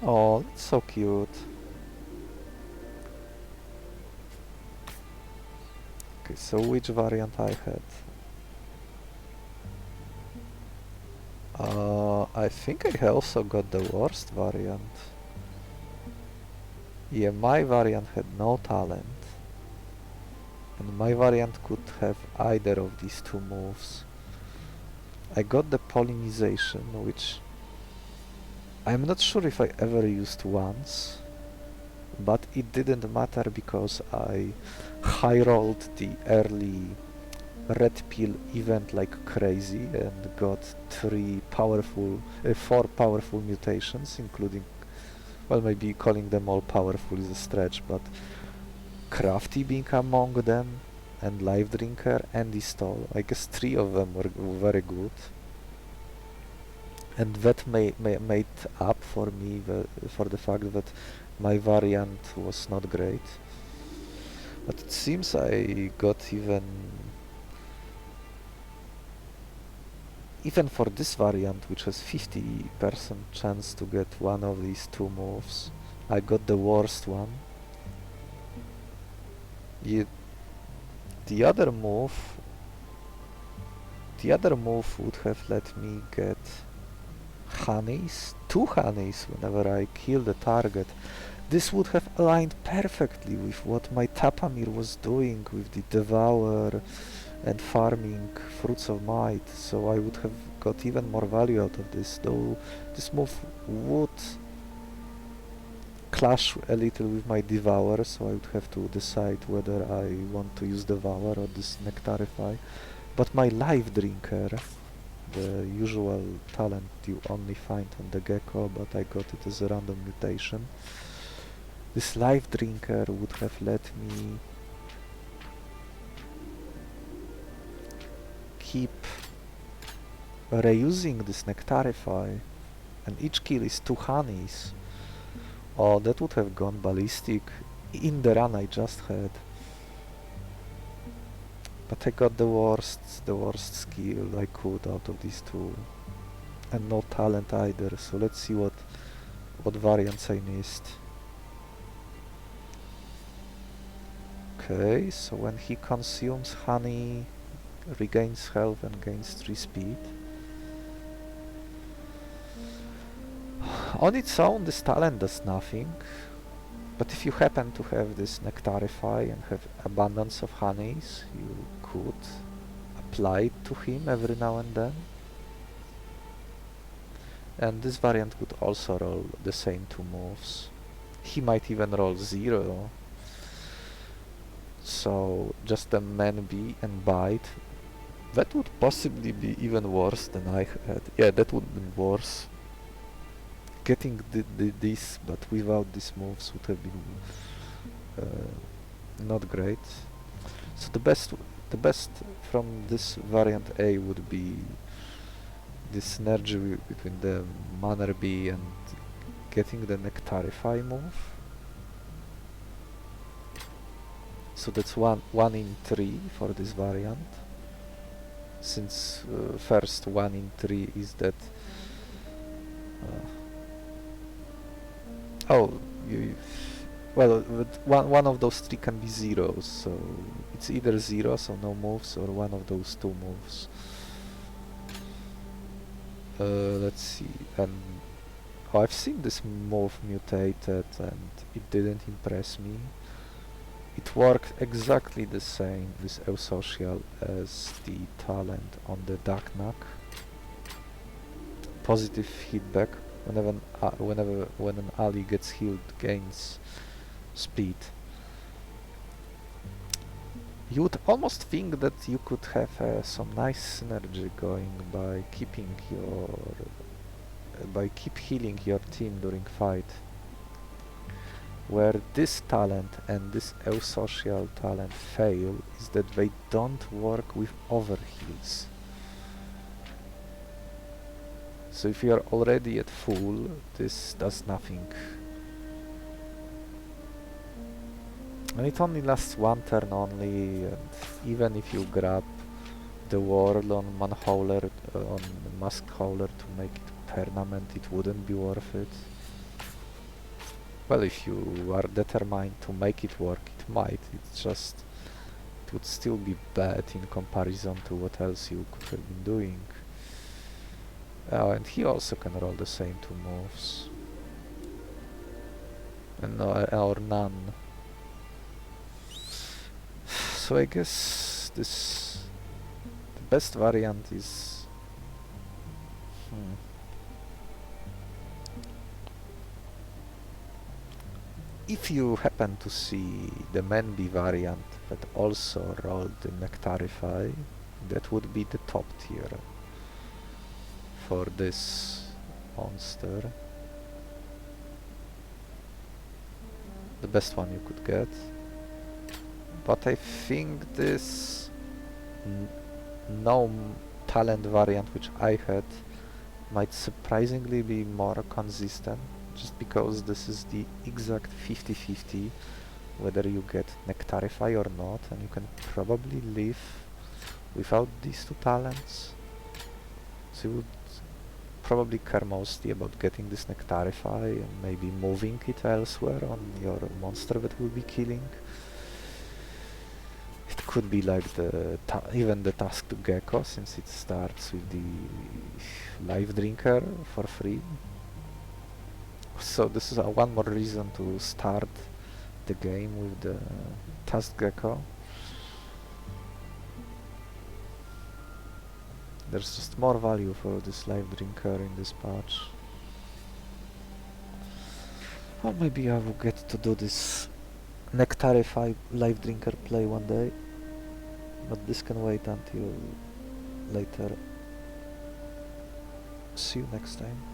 Oh, that's so cute. Okay, so which variant I had? I think I also got the worst variant. Yeah, my variant had no talent. and my variant could have either of these two moves. I got the pollinization, which I'm not sure if I ever used once, but it didn't matter because I high rolled the early red pill event like crazy and got four powerful mutations, including, well, maybe calling them all powerful is a stretch, but Crafty being among them, and Life Drinker and Istol. I guess three of them were very good, and that made up for me for the fact that my variant was not great. But it seems I got even for this variant, which has 50% chance to get one of these two moves, I got the worst one. The other move would have let me get two honeys whenever I kill the target. This would have aligned perfectly with what my Tapamir was doing with the Devour and farming Fruits of Might, so I would have got even more value out of this, though this move would clash a little with my Devour, so I would have to decide whether I want to use Devour or this Nectarify. But my Life Drinker, the usual talent you only find on the Gecko, but I got it as a random mutation. This Life Drinker would have let me keep reusing this Nectarify, and each kill is 2 honeys. Oh, that would have gone ballistic in the run I just had. But I got the worst skill I could out of these two. And no talent either, so let's see what variants I missed. Okay, so when he consumes honey, regains health and gains 3 speed. On its own, this talent does nothing, but if you happen to have this Nectarify and have abundance of honeys, you could apply it to him every now and then. And this variant could also roll the same 2 moves. He might even roll 0. So just a Man Bee and Bite. That would possibly be even worse than I had. Yeah, that would have been worse. Getting this, but without these moves would have been not great. So the best from this variant A would be this synergy between the Manor Bee and getting the Nectarify move. So that's one in 3 for this variant. Since first 1 in 3 is that well, one of those 3 can be zeros, so it's either 0, so no moves, or one of those 2 moves. Let's see, and I've seen this move mutated and it didn't impress me. It worked exactly the same, this Eusocial, as the talent on the Ducknack. Positive feedback. When an ally gets healed, gains speed. You would almost think that you could have some nice synergy going by keep healing your team during fight. Where this talent and this Eusocial talent fail is that they don't work with overheals. So if you are already at full, this does nothing. And it only lasts 1 turn only, and even if you grab the World on Manhauler, on Mask Hauler to make it permanent, it wouldn't be worth it. Well, if you are determined to make it work, it might. It's just, it would still be bad in comparison to what else you could have been doing. Oh, and he also can roll the same 2 moves. And or none. So I guess the best variant is... If you happen to see the Manby variant that also rolled the Nectarify, that would be the top tier for this monster. The best one you could get. But I think this gnome talent variant which I had might surprisingly be more consistent, just because this is the exact 50-50 whether you get Nectarify or not, and you can probably live without these two talents. So you would probably care mostly about getting this Nectarify and maybe moving it elsewhere on your monster that will be killing. It could be like even the task to Gecko, since it starts with the life drinker for free. So this is one more reason to start the game with the task Gecko. There's just more value for this life drinker in this patch. Or maybe I will get to do this Nectarify life drinker play one day, but this can wait until later. See you next time.